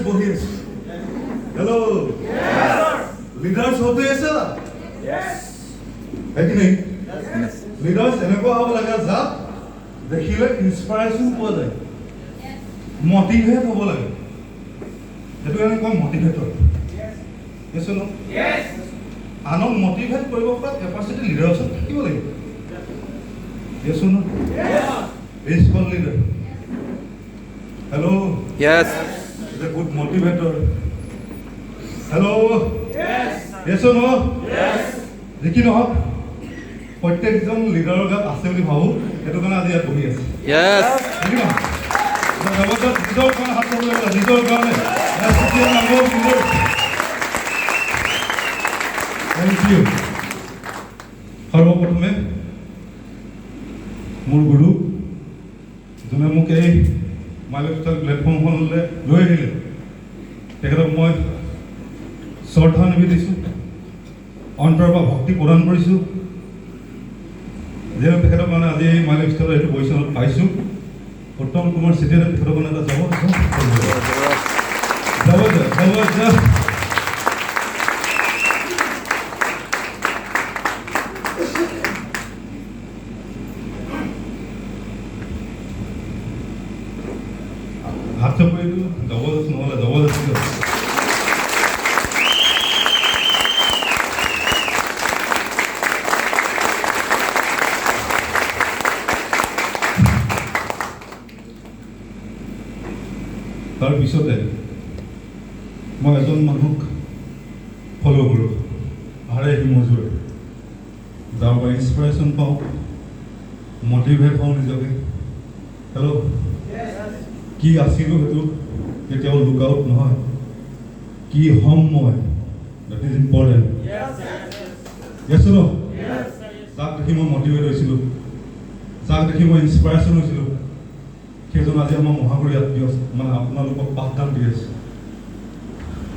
বহি আছে hello leaders होते हैं सर है कि नहीं लीडर्स এনেকুৱা হ'ব লাগে যাক দেখিলে ইনস্পিৰেশ্যন পোৱা যায় মোটিভেট হ'ব লাগে সেইটো কাৰণে কোন মোটিভেটৰ yes or no yes আনক মোটিভেট কৰিব পৰা কেপাসিটি লিডাৰছত থাকিব লাগিব yes or no yes is called leader hello Yes. is a good motivator hello yes yes or no yes দেখি নহক প্ৰত্যেকজন লিডাৰৰ গাত আছে বুলি ভাবো সেইটো কাৰণে আজি ইয়াত বহি আছে Yes. দেখি নহক জগতত নিজৰ কাৰণে হাত ল'ব লাগিব নিজৰ কাৰণে ৰাষ্ট্ৰীয় নাগৰিক লিডাৰ থেংক ইউ সৰ্বপ্ৰথমে মোৰ গুৰু যোনে মোক এই মাইলষ্টোন প্লেটফৰ্মখনলৈ লৈ আহিলে তেখেতক মই শ্ৰদ্ধা নিবেদিছোঁ অন্তৰৰ পৰা ভক্তি প্ৰদান কৰিছোঁ যিহেতু তেখেতৰ কাৰণে আজি এই মাইলষ্টোনৰ এইটো পজিশ্যনত পাইছোঁ উত্তম কুমাৰ চেতিয়াৰে তেখেতৰ কাৰণে এটা জবৰদস্ত হাত চাপৰিটো জবৰদস্ত নহ'লে জবৰদস্তি তাৰপিছতে মই এজন মানুহক ফ'ল' কৰোঁ আৰে মজুৰ যাৰ পৰা ইনস্পিৰেশ্যন পাওঁ মটিভেট হওঁ নিজকে হেল্ল' কি আছিলোঁ সেইটো কেতিয়াও লুক আউট নহয় কি হ'ম মই দেট ইজ ইম্পৰ্টেণ্ট য়েছ ন যাক দেখি মই মটিভেট হৈছিলোঁ যাক দেখি মই ইনস্পিৰেশ্যন হৈছিলোঁ সেইজন আজি আমাৰ মহাগুৰি আত্মীয় মানে আপোনালোকক পাঠদান দি আছে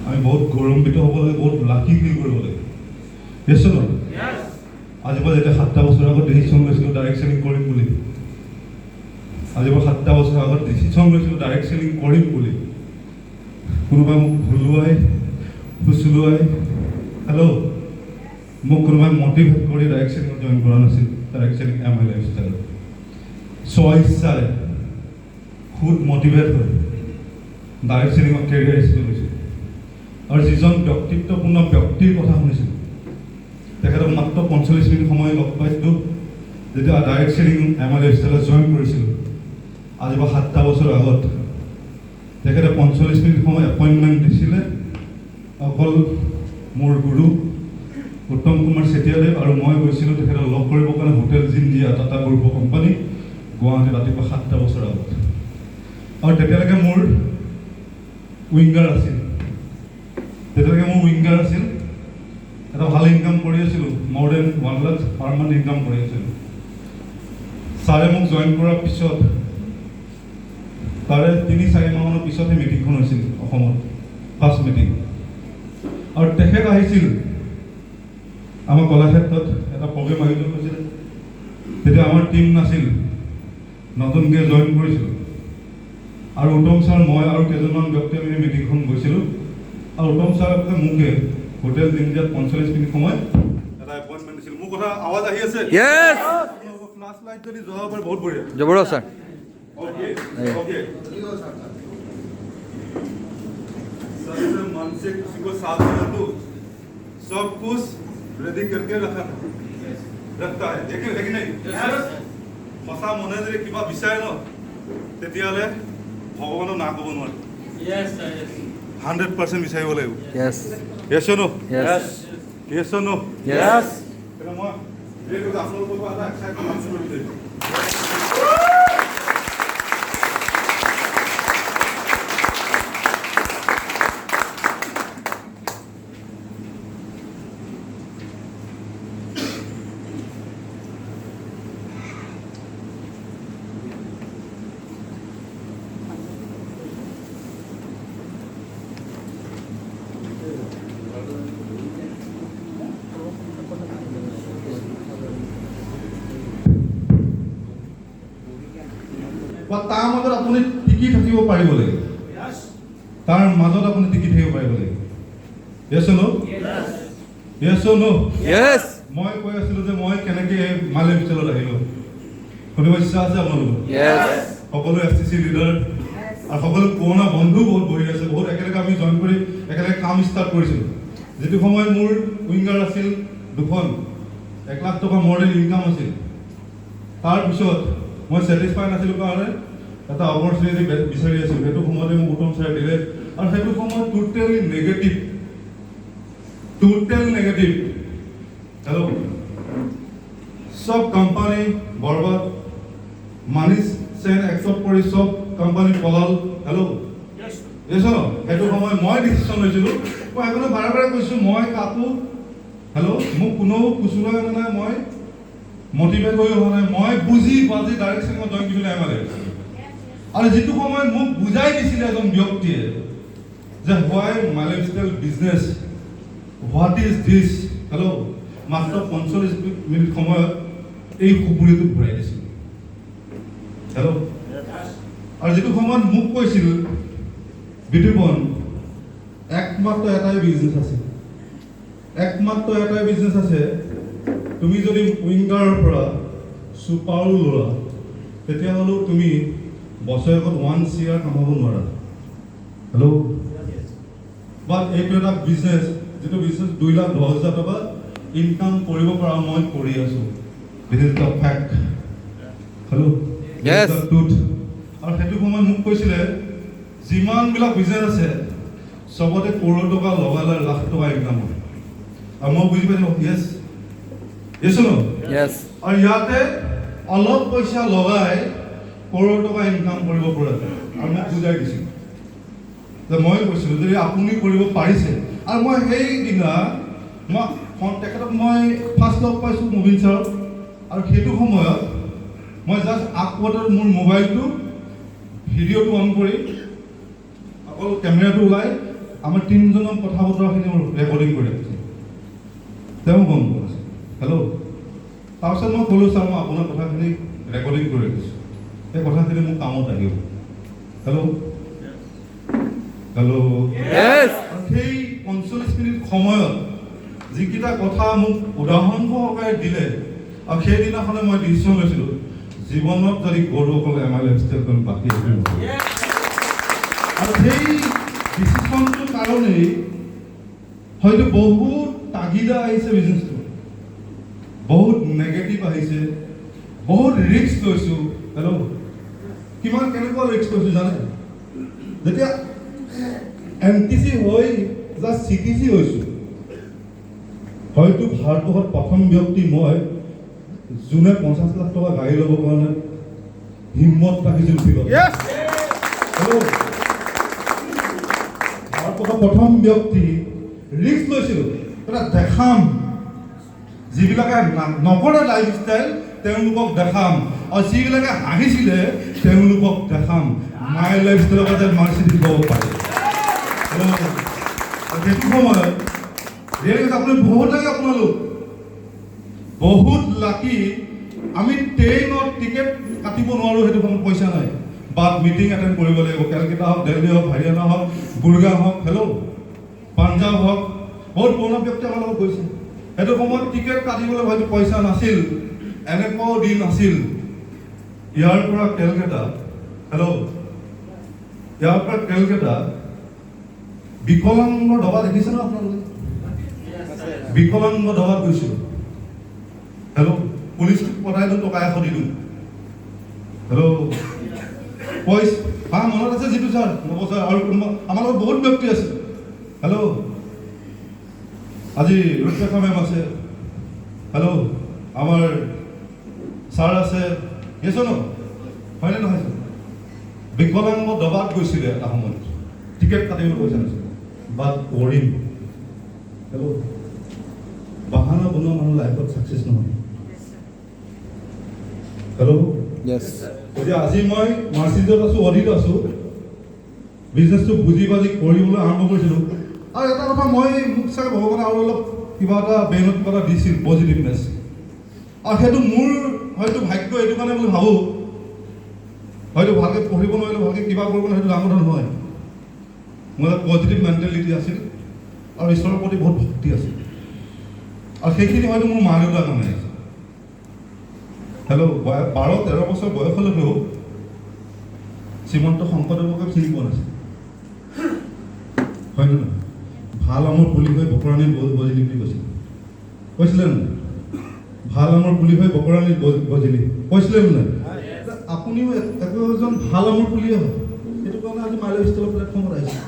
আমি বহুত গৌৰৱান্বিত হ'ব লাগে বহুত লাকি ফিল কৰিব লাগে য়েছ ন আজিৰ পৰা যেতিয়া 7টা বছৰ আগত ডিচিশ্যন লৈছিলোঁ ডাইৰেক্ট চেলিং কৰিম বুলি আজিৰ পৰা 7টা বছৰ আগত ডিচিশ্যন লৈছিলোঁ ডাইৰেক্ট চেলিং কৰিম বুলি কোনোবাই মোক ভুলুৱাই ফুচুলুৱাই হেল্ল' মোক কোনোবাই মটিভেট কৰি ডাইৰেক্ট চেলিঙত জইন কৰা নাছিল ডাইৰেক্ট চেলিং MI লাইফষ্টাইল স্বইচ্ছাৰে খুদ মটিভেট হয় ডাইৰেক্ট চেলিঙত কেৰিয়াৰ হিচাপে লৈছোঁ আৰু যিজন ব্যক্তিত্বপূৰ্ণ ব্যক্তিৰ কথা শুনিছিলোঁ তেখেতক মাত্ৰ 45 মিনিট সময় লগ পাইছিলোঁ যেতিয়া ডাইৰেক্ট চেলিং MI লাইফষ্টাইলত জইন কৰিছিলোঁ আজিৰ পৰা 7টা বছৰ আগত তেখেতে 45 মিনিট সময় এপইণ্টমেণ্ট দিছিলে অকল মোৰ গুৰু উত্তম কুমাৰ চেতিয়াদেৱ আৰু মই গৈছিলোঁ তেখেতক লগ কৰিবৰ কাৰণে hotel Jinjia Tata group company গুৱাহাটীত ৰাতিপুৱা 7টা বছৰ আগত আৰু তেতিয়ালৈকে মোৰ উইংগাৰ আছিল এটা ভাল ইনকাম কৰি আছিলোঁ মোৰ then 1 lakh per month income কৰি আছিলোঁ ছাৰে মোক জইন কৰাৰ পিছত তাৰে 3-4 মাহৰ পিছতহে মিটিংখন হৈছিল অসমত ফাৰ্ষ্ট মিটিং আৰু তেখেত আহিছিল আমাৰ কলাক্ষেত্ৰত এটা প্ৰগ্ৰেম আয়োজন হৈছিল তেতিয়া আমাৰ টিম নাছিল নতুনকৈ জইন কৰিছিলোঁ আৰু উত্তম ছাৰ মই আৰু কেইজনমান ব্যক্তিয়ে আমি মিটিংখন গৈছিলোঁ আৰু উত্তম ছাৰে মোকে হোটেল জিঞ্জিয়াত 45 মিনিট সময় এটা এপইণ্টমেণ্ট দিছিল মোৰ কথা আৱাজ আহি আছে Yes. ফ্লাছ লাইট যদি জ্বলাব পাৰে বহুত বঢ়িয়া জবৰদস্ত sir. ओके ओके सर मन से किसी को साथ देना तो सब कुछ रेडी करके रखता है लेकिन नहीं সঁচা মনে যদি কিবা বিচাৰে ন তেতিয়াহ'লে ভগৱানক না ক'ব নোৱাৰে 100% বিচাৰিব লাগিব Yes. yes or no Yes. yes or no Yes. তেনে মই এইটো আপোনালোকৰ পৰা এটা এক্সাইটমেণ্ট কৰি দিম বা তাৰ মাজত আপুনি টিকি থাকিব পাৰিব লাগিব তাৰ মাজত আপুনি টিকি থাকিব পাৰিব লাগিব। Yes or no? Yes or no? Yes. মই কৈ আছিলোঁ যে মই কেনেকৈ মালে বিচলত আহিলোঁ, শুনিব ইচ্ছা আছে আপোনালোকৰ? Yes. সকলো FCC লিডাৰ আৰু সকলো পুৰণা বন্ধু বহুত বহি আছে, বহুত একেলগে আমি জইন কৰি একেলগে কাম ষ্টাৰ্ট কৰিছিলোঁ। যিটো সময়ত মোৰ উইংগাৰ আছিল 2খন, 1 লাখ টকা মোৰ ইনকাম আছিল। তাৰপিছত মই ছেটিছফাই নাছিলোঁ কাৰণে এটা অপৰচুনিটি বিচাৰি আছিলোঁ। সেইটো সময়তে মোক উত্তম ছাৰে দিলে আৰু সেইটো সময়ত টোটেলি নেগেটিভ। হেল্ল', সব কোম্পানী বৰবাদ, মানি চেন একচেপ্ট কৰি সব কোম্পানী পলাল। হেল্ল', সেইটো সময় মই ডিচিশ্যন লৈছিলোঁ। মই সেইকাৰণে বাৰে বাৰে কৈছোঁ, মই কাকো হেল্ল' মোক কোনেও খুচুৰা নাই, মই মটিভেট হৈ অহা নাই, মই বুজি বাজি ডাইৰেকশ্যনত জইন কৰিছিলোঁ MLA। আৰু যিটো সময়ত মোক বুজাই দিছিলে এজন ব্যক্তিয়ে যে হোৱাই মাইলেষ্টাইল business, what is this, hello', মাত্ৰ 45 মিনিট সময়ত এই সুপুৰিটো ঘূৰাই দিছিল। হেল্ল', আৰু যিটো সময়ত মোক কৈছিল বিতুপন একমাত্ৰ এটাই বিজনেছ আছে, তুমি যদি উইংগাৰৰ পৰা ছুপাৰো লোৱা তেতিয়াহ'লেও তুমি বছৰেকত 1 CR কামাব নোৱাৰা। হেল্ল', বাট এইটো এটা বিজনেছ, যিটো বিজনেছ 2,10,000 টকা ইনকাম কৰিব পৰা মই কৰি আছোঁ। This is the fact. Hello', Yes. আৰু সেইটো সময়ত মোক কৈছিলে যিমানবিলাক বিজনেছ আছে চবতে কৰোৰ টকা লগালে লাখ টকা ইনকাম হয়। আৰু মই বুজি পাইছিলোঁ য়েছ ন। Yes. আৰু ইয়াতে অলপ পইচা লগাই কৰোৰ টকা ইনকাম কৰিব পৰা যায়। আৰু মোক বুজাই দিছিল যে মই কৈছিলোঁ যে আপুনি কৰিব পাৰিছে। আৰু মই সেইদিনা তেখেতক মই ফাৰ্ষ্ট লগ পাইছোঁ মুবিন ছাৰক। আৰু সেইটো সময়ত মই জাষ্ট আগপটত মোৰ মোবাইলটো ভিডিঅ'টো অন কৰি অকল কেমেৰাটো ওলাই আমাৰ 3জনৰ কথা বতৰাখিনি ৰেকৰ্ডিং কৰি ৰাখিছোঁ। তেওঁ গম কৰিছে। হেল্ল', তাৰপিছত মই ক'লোঁ ছাৰ মই আপোনাৰ কথাখিনি ৰেকৰ্ডিং কৰি ৰাখিছোঁ, সেই কথাখিনি মোক কামত আহিব। Hello', Yes. সেই 45 মিনিট সময়ত যিকেইটা কথা মোক উদাহৰণ সহকাৰে দিলে, আৰু সেইদিনাখনে মই ডিচিশ্যন লৈছিলোঁ জীৱনত যদি গৌৰৱসকলে আমাৰ লাইফষ্টাইলখন বাকী ৰাখিব। আৰু সেই ডিচিশ্যনটোৰ কাৰণেই হয়তো বহুত তাগিদা আহিছে বিজনেছটো, বহুত নেগেটিভ আহিছে, বহুত ৰিস্ক লৈছোঁ। হেল্ল', কেনেকুৱা ৰিস্ক লৈছোঁ জানে? যেতিয়া MTC হৈ জাষ্ট CTC হৈছোঁ, হয়তো ভাৰতবৰ্ষত প্ৰথম ব্যক্তি মই যোনে 50 লাখ টকা গাড়ী ল'বৰ কাৰণে হিম্মত ৰাখিছিল ফিল্ডত। ভাৰতবৰ্ষৰ প্ৰথম ব্যক্তি ৰিস্ক লৈছিলোঁ, এটা দেখাম, যিবিলাকে নকৰে লাইফষ্টাইল তেওঁলোকক দেখাম, আৰু যিবিলাকে হাঁহিছিলে তেওঁলোকক দেখাম মাই লাইফষ্টাইলৰ পৰা যেন মাৰ্চিডিজ ল'ব পাৰে। সেইটো সময়ত আপুনি বহুত লাগে, আপোনালোক বহুত লাকি। আমি ট্ৰেইনত টিকেট কাটিব নোৱাৰোঁ, সেইটো সময়ত পইচা নাই, বাট মিটিং এটেণ্ড কৰিব লাগিব। কেলকাতা হওক, দিল্লী হওক, হাৰিয়ানা হওক, গুৰগাঁও হওক, হেল্ল', পাঞ্জাৱ হওক, বহুত পুৰণা ব্যক্তি আমাৰ লগত গৈছে। সেইটো সময়ত টিকেট কাটিবলৈ হয়তো পইচা নাছিল, এনেকুৱাও দিন আছিল। ইয়াৰ পৰা কেলকাতা, হেল্ল', ইয়াৰ পৰা কেলকাতা বিকলাংগৰ ডবা দেখিছে ন আপোনালোকে? বিকলাংগ ডবাত গৈছিলোঁ। হেল্ল', পুলিচ পঠাই দিওঁ, টকা 100 দি দিওঁ। হেল্ল', মনত আছে যিটো ছাৰ নবছৰ আৰু কোনোবা আমাৰ লগত বহুত ব্যক্তি আছে। হেল্ল', আজি ৰুপৰেখা মেম আছে। হেল্ল', আমাৰ ছাৰ আছে। গেছ ন হয়নে নহয়? বিকলাংগ ডবাত গৈছিলে এটা সময়ত, টিকেট কাটিবলৈ পইচা নাছিল, বাট কৰিম। হেল্ল', বাহানা বনোৱা মানুহ লাইফত ছাকচেছ নহয়। হেল্ল', এতিয়া আজি মই মাৰ্চিডিজত আছোঁ, অডিত আছোঁ, বিজনেছটো বুজি বাজি কৰিবলৈ আৰম্ভ কৰিছিলোঁ। আৰু এটা কথা মই মোক চাগে ভগৱানে আৰু অলপ কিবা এটা ব্ৰেইনত কিবা এটা দিছিল, পজিটিভনেছ। আৰু সেইটো মোৰ হয়তো ভাগ্য এইটো কাৰণে বুলি ভাবোঁ। হয়তো ভালকৈ পঢ়িব নোৱাৰিলোঁ, ভালকৈ কিবা কৰিব নোৱাৰিলোঁ, সেইটো ডাঙৰ কথা নহয়। মোৰ এটা পজিটিভ মেণ্টেলিটি আছিল আৰু ঈশ্বৰৰ প্ৰতি বহুত ভক্তি আছিল আৰু সেইখিনি হয়তো মোৰ মা দেউতাৰ কাৰণে আছে হেল্ল' 12-13 বছৰ বয়সলৈকেও শ্ৰীমন্ত শংকৰদেৱকে চিনি পোৱা নাছিল হয় নহয় ভাল আমৰ পুলি হৈ বকৰাণীত বজিলি বুলি কৈছিলে নে ভাল আমৰ পুলি হৈ বকৰাণীত বজিলি কৈছিলে নে আপুনিও একোজন ভাল আমৰ পুলিয়ে হয় সেইটো কাৰণে আজি মাইল ষ্টেলৰ প্লেটফৰ্মত আহিছে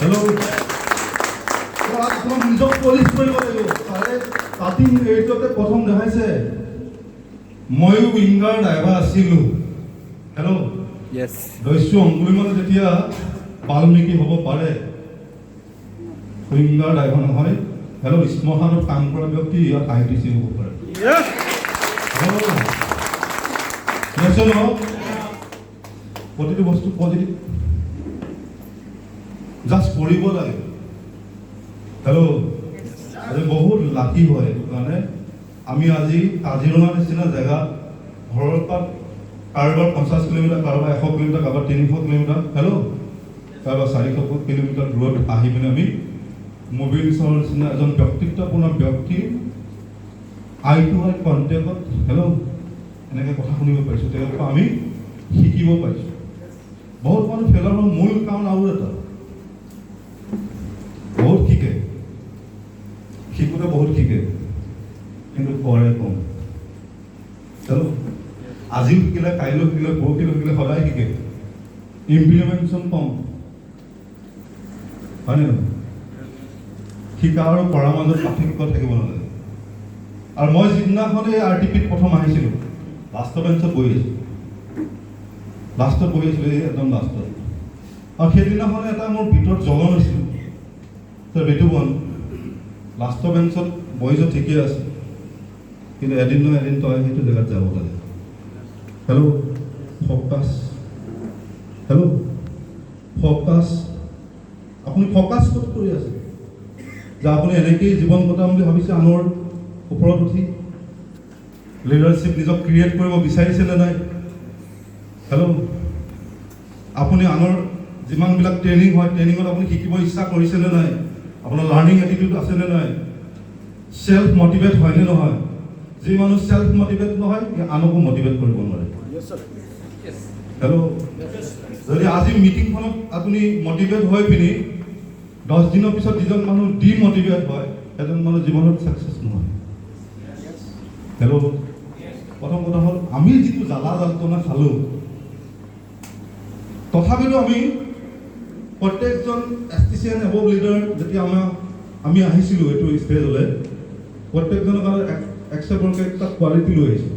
হেল্ল' আপোনাক নিজক পলিচ কৰিব লাগিব তাৰে 13-8তে প্ৰথম দেখাইছে ময়ো উইংগাৰ ড্ৰাইভাৰ আছিলোঁ হেল্ল' দস্যু অংকুলিমানে যেতিয়া বাল্মীকি হ'ব পাৰে উইংগাৰ ড্ৰাইভাৰ নহয় হেল্ল' শ্মশানত কাম কৰা ব্যক্তি ইয়াত ITC হ'ব পাৰে প্ৰতিটো বস্তু পজিটিভ জাষ্ট কৰিব লাগে হেল্ল' আজি বহুত লাকি হয় এইটো কাৰণে আমি আজি কাজিৰঙা নিচিনা জেগাত ঘৰৰ পৰা কাৰোবাৰ 50 কিলোমিটাৰ কাৰোবাৰ 100 কিলোমিটাৰ কাৰোবাৰ 300 কিলোমিটাৰ হেল্ল' কাৰোবাৰ 400 কিলোমিটাৰ দূৰত আহি পিনে আমি মোবিলছৰ নিচিনা এজন ব্যক্তিত্বপূৰ্ণ ব্যক্তি আই কণ্টেক্টত হেল্ল' এনেকৈ কথা শুনিব পাৰিছোঁ তেওঁলোকৰ পৰা আমি শিকিব পাৰিছোঁ বহুত মানুহ ফেইলৰ হোৱাৰ মূল কাৰণ আৰু এটা বহুত শিকোঁতে বহুত শিকে কিন্তু কৰে কম হেল্ল' আজিও শিকিলে কাইলৈ শিকিলে পৰহিলৈ শিকিলে সদায় শিকে ইমপ্লিমেণ্টেশ্যন কম হয়নে নহয় শিকা আৰু কৰাৰ মাজত পাৰ্থক্য থাকিব নালাগে আৰু মই যিদিনাখনে RTPত প্ৰথম আহিছিলোঁ লাষ্টৰ বেঞ্চত বহি আছিলোঁ একদম লাষ্টত আৰু সেইদিনাখনে এটা মোৰ ভিতৰত জ্বলন হৈছিল বেটুবন লাষ্টৰ বেঞ্চত বহিছোঁ ঠিকেই আছে কিন্তু এদিন নহয় এদিন তই সেইটো জেগাত যাব লাগে হেল্ল' ফ'কাছ আপুনি ফ'কাছ ক'ত কৰি আছে যে আপুনি এনেকেই জীৱন কটাম বুলি ভাবিছে আনৰ ওপৰত উঠি লিডাৰশ্বিপ নিজক ক্ৰিয়েট কৰিব বিচাৰিছেনে নাই হেল্ল' আপুনি আনৰ যিমানবিলাক ট্ৰেইনিং হয় ট্ৰেইনিঙত আপুনি শিকিব ইচ্ছা কৰিছেনে নাই আপোনাৰ লাৰ্ণিং এটিটিউড আছেনে নাই চেল্ফ মটিভেট হয়নে নহয় যি মানুহ চেল্ফ মটিভেট নহয় আনকো মটিভেট কৰিব নোৱাৰে হেল্ল' যদি আজি মিটিংখনত আপুনি মটিভেট হৈ পিনি 10 দিনৰ পিছত যিজন মানুহ ডিমটিভেট হয় এজন মানুহ জীৱনত ছাকচেছ নহয় হেল্ল' প্ৰথম কথা হ'ল আমি যিটো জ্বালা যাতনা খালোঁ তথাপিতো আমি প্ৰত্যেকজন এছটিচিয়ান এবভ লিডাৰ যেতিয়া আমি আহিছিলোঁ এইটো ষ্টেজলৈ প্ৰত্যেকজনৰ কাৰণে একচেপ্টকে এটা কোৱালিটি লৈ আহিছোঁ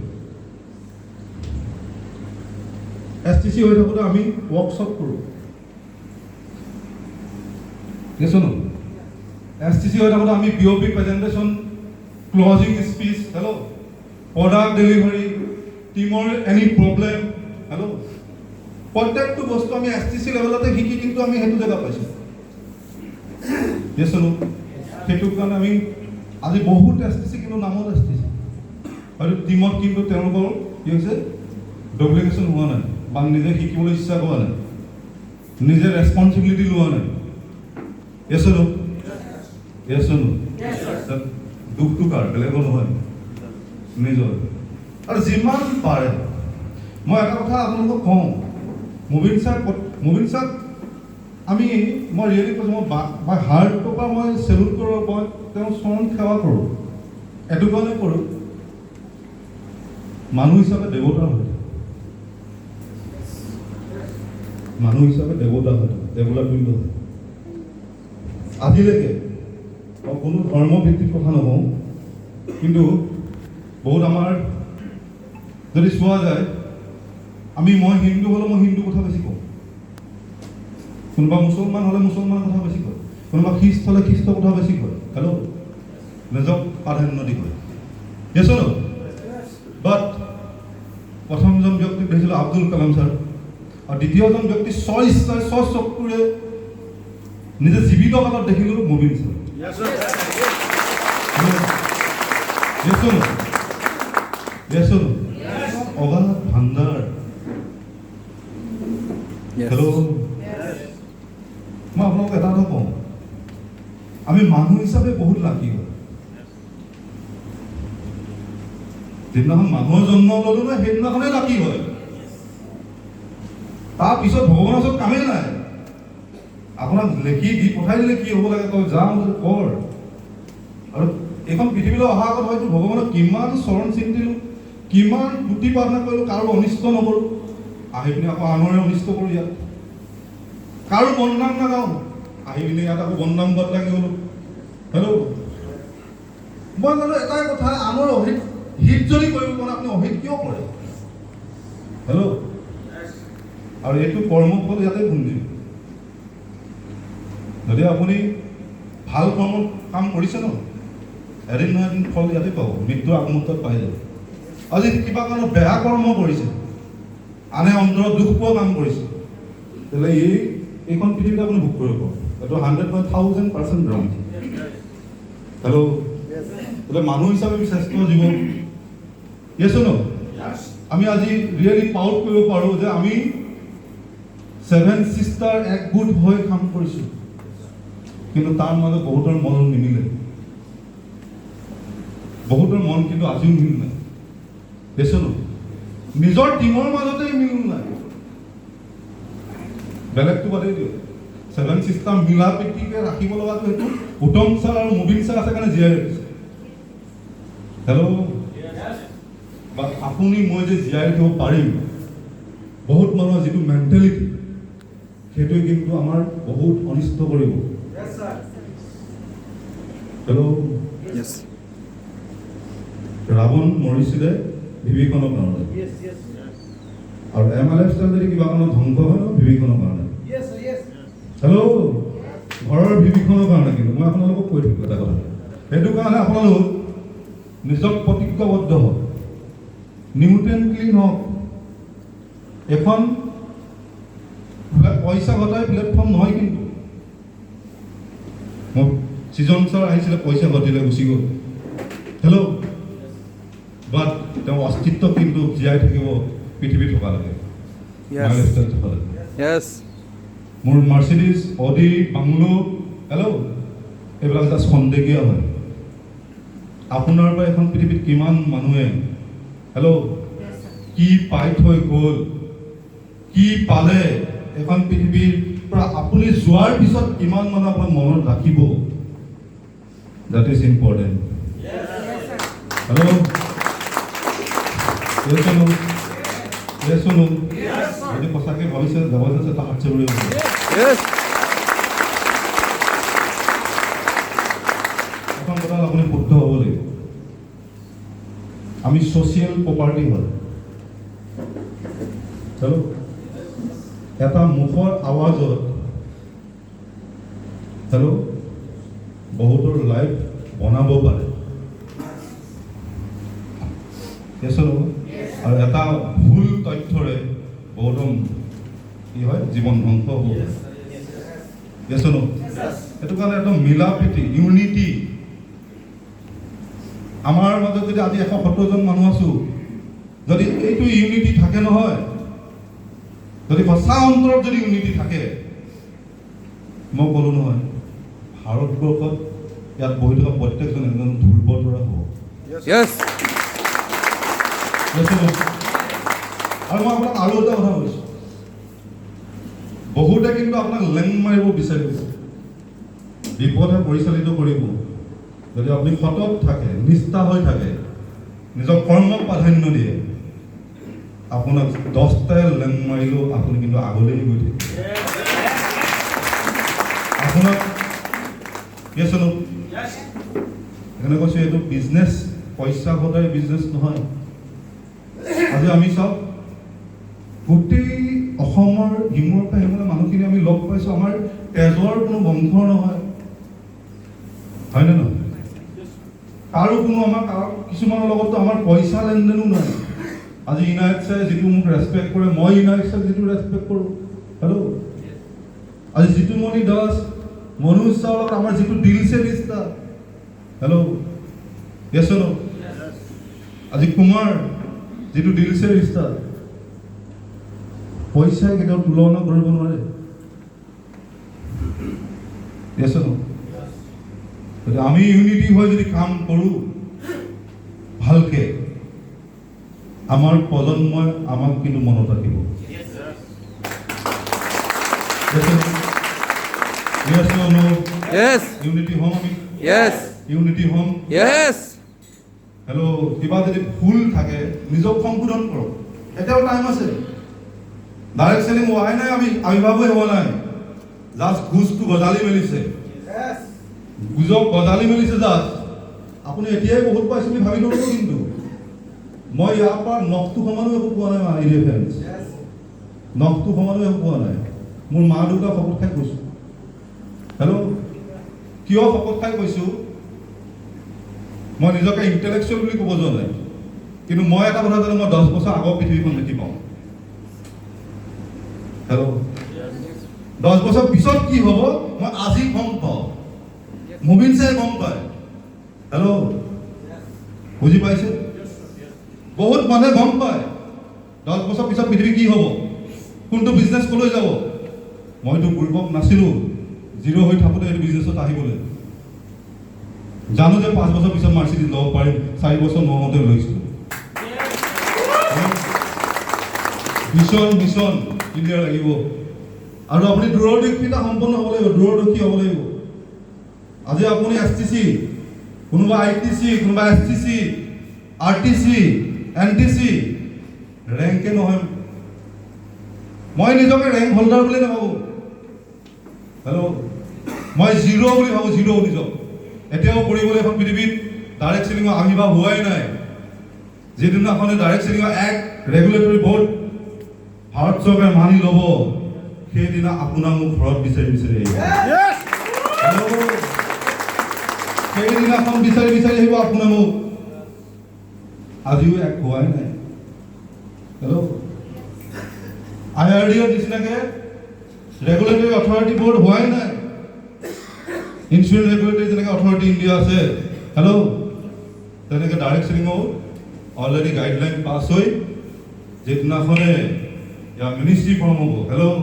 STC হৈ থাকোঁতে আমি ৱৰ্কশ্বপ কৰোঁ STC হৈ থাকোঁতে আমি POP presentation closing speech hello' product delivery টিমৰ এনি প্ৰব্লেম হেল্ল' প্ৰত্যেকটো বস্তু আমি STC লেভেলতে শিকি কিন্তু আমি সেইটো জেগা পাইছোঁ সেইটো কাৰণে আমি আজি বহুত STC কিন্তু নামত STC হয়তো টিমত কিন্তু তেওঁলোকৰ কি হৈছে ডুপ্লিকেশ্যন হোৱা নাই বা নিজে শিকিবলৈ ইচ্ছা কৰা নাই নিজে ৰেছপনচিবিলিটি লোৱা নাই দুখটো কাৰ বেলেগৰ নহয় নিজৰ আৰু যিমান পাৰে মই এটা কথা আপোনালোকক কওঁ মুবিন ছাৰ মই ৰিয়েলি কৈছোঁ মই হাৰ্টৰ পৰা মই চেলুট কৰোঁ মই তেওঁ চৰণ সেৱা কৰোঁ এইটো কাৰণে কৰোঁ মানুহ হিচাপে দেৱতা হয় দেৱতা তুল্য হয় আজিলৈকে মই কোনো ধৰ্মভিত্তিক কথা নকওঁ কিন্তু বহুত আমাৰ যদি চোৱা যায় মই হিন্দু হ'লে মই হিন্দু কথা বেছি কওঁ কোনোবা মুছলমান হ'লে মুছলমান কথা বেছি কয় কোনোবা খ্ৰীষ্ট হ'লে খ্ৰীষ্ট কথা বেছি কয় হেল্ল' নিজক প্ৰাধান্য দি কয় বাট প্ৰথমজন ব্যক্তিক দেখিছিলোঁ আব্দুল কালাম ছাৰ আৰু দ্বিতীয়জন ব্যক্তি স্বচকুৰে নিজে জীৱিত কালত দেখিলোঁ মুবিন ছাৰ অগাধ ভাণ্ডাৰ হেল্ল' এটা কওঁ, আমি মানুহ হিচাপে বহুত লাকি হয়। যিদিনাখন মানুহৰ জন্ম ল'লো নহয় সেইদিনাখনেই লাকি হয়। তাৰপিছত ভগৱানৰ ওচৰত কামেই নাই। আপোনাক লেখি দি পঠাই দিলে কি হ'ব লাগে, তই যা কৰ। আৰু এইখন পৃথিৱীলৈ অহা আগত হয়তো ভগৱানক কিমান চৰণ চিন্তিলোঁ, কিমান তুতি প্ৰাৰ্থনা কৰিলোঁ, কাৰো অনিষ্ট নকৰোঁ, আহি পিনে আকৌ আনৰে অনিষ্ট কৰোঁ। ইয়াত কাৰো বদনাম নাগাওঁ, আহি পিনে ইয়াত আকৌ বদনাম গাত লাগি গ'লোঁ। হেল্ল', মই জানো এটাই কথা, আনৰ অহিত হিত যদি কৰিব পাৰে আপুনি অহিত কিয় কৰে? হেল্ল', আৰু এইটো কৰ্মফল ইয়াতে পুঞ্জি। যদি আপুনি ভাল কৰ্ম কাম কৰিছে ন, এদিন নহয় এদিন ফল ইয়াতে পাব, মৃত্যুৰ আগমুহূৰ্তত পাই যাব। আজি কিবা কাৰণত বেয়া কৰ্ম কৰিছে, আনে অন্তৰত দুখ পোৱা কাম কৰিছে, তেতিয়াহ'লে এইখন পৃথিৱীত আপুনি ভোগ কৰিব। এইটো 100% ৰং। হেল্ল', বোলে মানুহ হিচাপে আমি শ্ৰেষ্ঠ জীৱ। ইয়েছ ন? আমি আজি ৰিয়েলি প্ৰাউড কৰিব পাৰোঁ যে আমি 7 চিষ্টাৰ একগোট হৈ কাম কৰিছোঁ, কিন্তু তাৰ মাজত বহুতৰ মন নিমিলে, বহুতৰ মন কিন্তু আজিও মিল নাই। ইয়েছ ন? নিজৰ টিমৰ মাজতেই মিল নাই, বেলেগটো বাদেই দিয়ক। 7 চিষ্টাৰ মিলা প্ৰীতিকে ৰাখিব লগাটো সেইটো উত্তম ছাৰ আৰু মুবিন ছাৰ আছে কাৰণে জীয়াই ৰাখিছে। হেল্ল', বা আপুনি মই যে জীয়াই ৰাখিব পাৰিম, বহুত মানুহৰ যিটো মেণ্টেলিটি, সেইটোৱে কিন্তু আমাৰ বহুত অনিষ্ট কৰিব। হেল্ল', ৰাৱণ মৰিছিলে বিভীষণৰ কাৰণে, আৰু MLF যদি কিবা কাৰণত ধ্বংস হয় বিভীষণৰ কাৰণে। হেল্ল', ঘৰৰ বিভীষণৰ কাৰণে। কিন্তু মই আপোনালোকক কৈ থাকোঁ এটা কথা, সেইটো কাৰণে আপোনালোক নিজক প্ৰতিজ্ঞাবদ্ধ হওক, নিউট্ৰেন ক্লিন হওক। এখন পইচা ঘটাই প্লেটফৰ্ম নহয়, কিন্তু মোক সৃজন ছাৰ আহিছিলে, পইচা ঘটিলে গুচি গ'ল। হেল্ল', বাট তেওঁৰ অস্তিত্ব কিন্তু জীয়াই থাকিব পৃথিৱী থকা লাগে, থকা লাগে। মোৰ মাৰ্চিডিজ, অডি, বাংলো, হেল্ল', এইবিলাক জাষ্ট সন্দেহীয়া হয়। আপোনাৰ পৰা এখন পৃথিৱীত কিমান মানুহে হেল্ল' কি পাই থৈ গ'ল, কি পালে এখন পৃথিৱীৰ পৰা আপুনি যোৱাৰ পিছত কিমান মানুহ আপোনাক মনত ৰাখিব, that is important. হেল্ল', যদি সঁচাকৈ ভাবিছে যাব আছে এটা হাত চাবৰি এখন কথা আপুনি শুদ্ধ হ'ব লাগিব। আমি ছ'চিয়েল প্ৰপাৰ্টি হয়। হেল্ল', এটা মুখৰ আৱাজত হেল্ল' বহুতৰ লাইফ বনাব পাৰে। আৰু এটা ভুল তথ্যৰে বহুতৰ কি হয়, জীৱন ধ্বংস হ'ব। সেইটো কাৰণে একদম মিলা প্ৰীতি, ইউনিটি। আমাৰ মাজত যদি আজি 170 জন মানুহ আছো, যদি এইটো ইউনিটি থাকে নহয়, যদি সঁচা অন্তৰত যদি ইউনিটি থাকে, মই ক'লো নহয় ভাৰতবৰ্ষত ইয়াত বহি থকা প্ৰত্যেকজন এজন ধ্ৰুৱৰ দৰে হ'ব। আৰু মই আপোনাক আৰু এটা কথা কৈছোঁ, বহুতে কিন্তু আপোনাক লেং মাৰিব বিচাৰিব, বিপদে পৰিচালিত কৰিব। যদি আপুনি সতত থাকে, নিষ্ঠা হৈ থাকে, নিজৰ কৰ্মক প্ৰাধান্য দিয়ে, আপোনাক 10টাই লেং মাৰিলেও আপুনি কিন্তু আগলৈ গৈ থাকে। আপোনাক সেইকাৰণে কৈছোঁ, এইটো বিজনেছ, পইচা ঘটাই বিজনেছ নহয়। আজি আমি চাওক, গোটেই অসমৰ হিমুৰ পৰা হিমুৰে মানুহখিনি আমি লগ পাইছোঁ, আমাৰ তেজৰ কোনো বংশৰ নহয়, হয়নে নহয়? কাৰো কোনো আমাৰ কিছুমানৰ লগতো আমাৰ পইচা লেনদেনো নাই। আজি ইনায়ত ছাৰে যিটো মোক ৰেচপেক্ট কৰে, মই ইনায়ত ছাৰক যিটো ৰেচপেক্ট কৰোঁ। হেল্ল', আজি জিতুমণি দাস, মনোজ ছাৰৰ লগত আমাৰ যিটো দিল সে ৰিষ্টা, হেল্ল', ইয়েছ ন? আজি কুমাৰ যিটো দিল সে ৰিষ্টা, পইচাই কেতিয়াও তুলনা কৰিব নোৱাৰে। Yes or no? যদি আমি ইউনিটি হৈ যদি কাম কৰোঁ ভালকে আমাৰ প্ৰজন্মই আমাক কিন্তু মনত ৰাখিব। Yes or no? Yes. Unity home আমি? Yes. Unity home? Yes. Hello' কিবা যদি ভুল থাকে নিজক সংশোধন কৰক, এতিয়াও টাইম আছে। ডাইৰেক্ট চেলিং হোৱাই নাই, আমি ভাবো হোৱা নাই, জাষ্ট ঘোষটো গজালি মেলিছে, গুজক গজালি মেলিছে জাষ্ট। আপুনি এতিয়াই বহুত পাইছে বুলি ভাবি নল'ব কিন্তু। মই ইয়াৰ পৰা নখটো সমানো একো পোৱা নাই মা ইলেভেন্স, নখটো সমানো একো পোৱা নাই। মোৰ মা দেউতা শপত খাই কৈছোঁ। হেল্ল' কিয় শপত খাই কৈছোঁ? মই নিজকে ইণ্টেলেকচুৱেল বুলি ক'ব যোৱা নাই, কিন্তু মই এটা কথা জানো, মই 10 বছৰ আগৰ পৃথিৱীখন দেখি পাওঁ। হেল্ল' 10 বছৰ পিছত কি হ'ব মই আজি গম পাওঁ, মুবিন চাই গম পায়। হেল্ল' বুজি পাইছে? বহুত মানুহে গম পায় 10 বছৰ পিছত পৃথিৱী কি হ'ব, কোনটো বিজনেছ কলৈ যাব। মইতো পূৰ্বক নাছিলোঁ, জিৰ' হৈ থাকোঁতে এইটো বিজনেছত আহিবলৈ। জানো যে 5 বছৰ পিছত মাৰ্চিডিজ ল'ব পাৰিম, 4 বছৰ নহওঁতে লৈছিলোঁ। মিছন ক্লিয়াৰ লাগিব, আৰু আপুনি দূৰদৰ্শিতা সম্পন্ন হ'ব লাগিব, দূৰদৰ্শী হ'ব লাগিব। আজি আপুনি STC, কোনোবা ITC, কোনোবা STC, RTC, NTC, ৰেংকে নহয়। মই নিজকে ৰেংক হোল্ডাৰ বুলি নাভাবোঁ। হেল্ল' মই জিৰ' বুলি ভাবোঁ, জিৰ' নিজক। এতিয়াও কৰিবলৈ এখন পৃথিৱীত ডাইৰেক্ট চেলিঙৰ আৱিৰ্ভাৱ হোৱাই নাই। যিদিনাখনে ডাইৰেক্ট চেলিঙৰ এক ৰেগুলেটৰী বৰ্ড ভাৰত চৰকাৰে মানি ল'ব, সেইদিনা আপোনাৰ মোক ঘৰত বিচাৰি আহিব। সেইদিনাখন বিচাৰি আহিব আপোনাৰ মোক। আজিও এক হোৱাই নাই। হেল্ল' IRDৰ নিচিনাকে ৰেগুলেটৰী অথৰিটি বৰ্ড হোৱাই নাই। ইঞ্চুৰেঞ্চ ৰেগুলেটৰী যেনেকৈ অথৰিটি ইণ্ডিয়া আছে, হেল্ল' তেনেকৈ ডাইৰেক্ট চেলিঙৰ অলৰেডি গাইডলাইন পাছ হৈ যিদিনাখনে ইয়াৰ মিনিষ্ট্ৰী ফৰ্ম হ'ব, হেল্ল'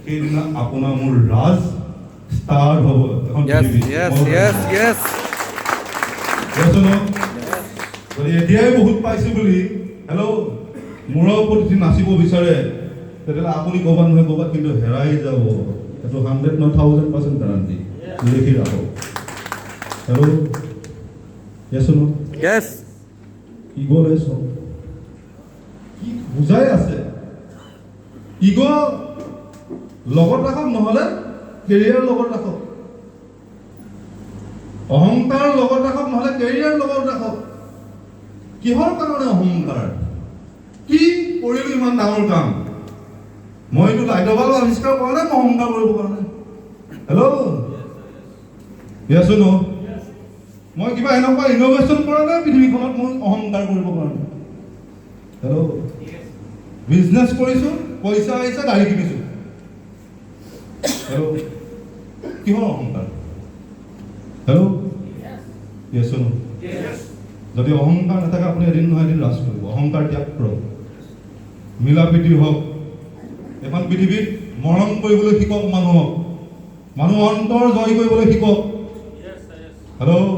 সেইদিনা আপোনাৰ মোৰ ৰাজ ষ্টাৰ্ট হ'ব। যদি এতিয়াই বহুত পাইছোঁ বুলি হেল্ল' মূৰৰ ওপৰত নাচিব বিচাৰে, তেতিয়াহ'লে আপুনি ক'ৰবাত নহয় ক'ৰবাত কিন্তু হেৰাই যাব। এইটো 100 নহয় 1000% গাৰাণ্টি লিখি ৰাখক। Hello' yes or no? Yes. ইগ'লেছ কি বুজাই আছে? ইগ' লগত ৰাখক, নহ'লে কেৰিয়াৰ লগত ৰাখক। অহংকাৰ লগত ৰাখক, নহ'লে কেৰিয়াৰ লগত ৰাখক। কিহৰ কাৰণে অহংকাৰ? কি কৰিলোঁ ইমান ডাঙৰ কাম? মইতো লাইটৰ বাল্ব আৱিষ্কাৰ কৰা নাই মই অহংকাৰ কৰিব কাৰণে। Hello' yes or no? মই কিবা এনেকুৱা ইন'ভেশ্যন কৰা নাই পৃথিৱীখনত মই অহংকাৰ কৰিব কাৰণে। হেল্ল' বিজনেছ কৰিছোঁ, পইচা আহিছে, গাড়ী কিনিছোঁ। হেল্ল' কিহৰ অহংকাৰ? Hello' yes or no? যদি অহংকাৰ নাথাকে আপুনি এদিন নহয় এদিন ৰাজ কৰিব। অহংকাৰ ত্যাগ কৰক, মিলা প্ৰীতি হওক। এখন পৃথিৱীত মৰম কৰিবলৈ শিকক মানুহক, মানুহ অন্তৰ জয় কৰিবলৈ শিকক। হেল্ল'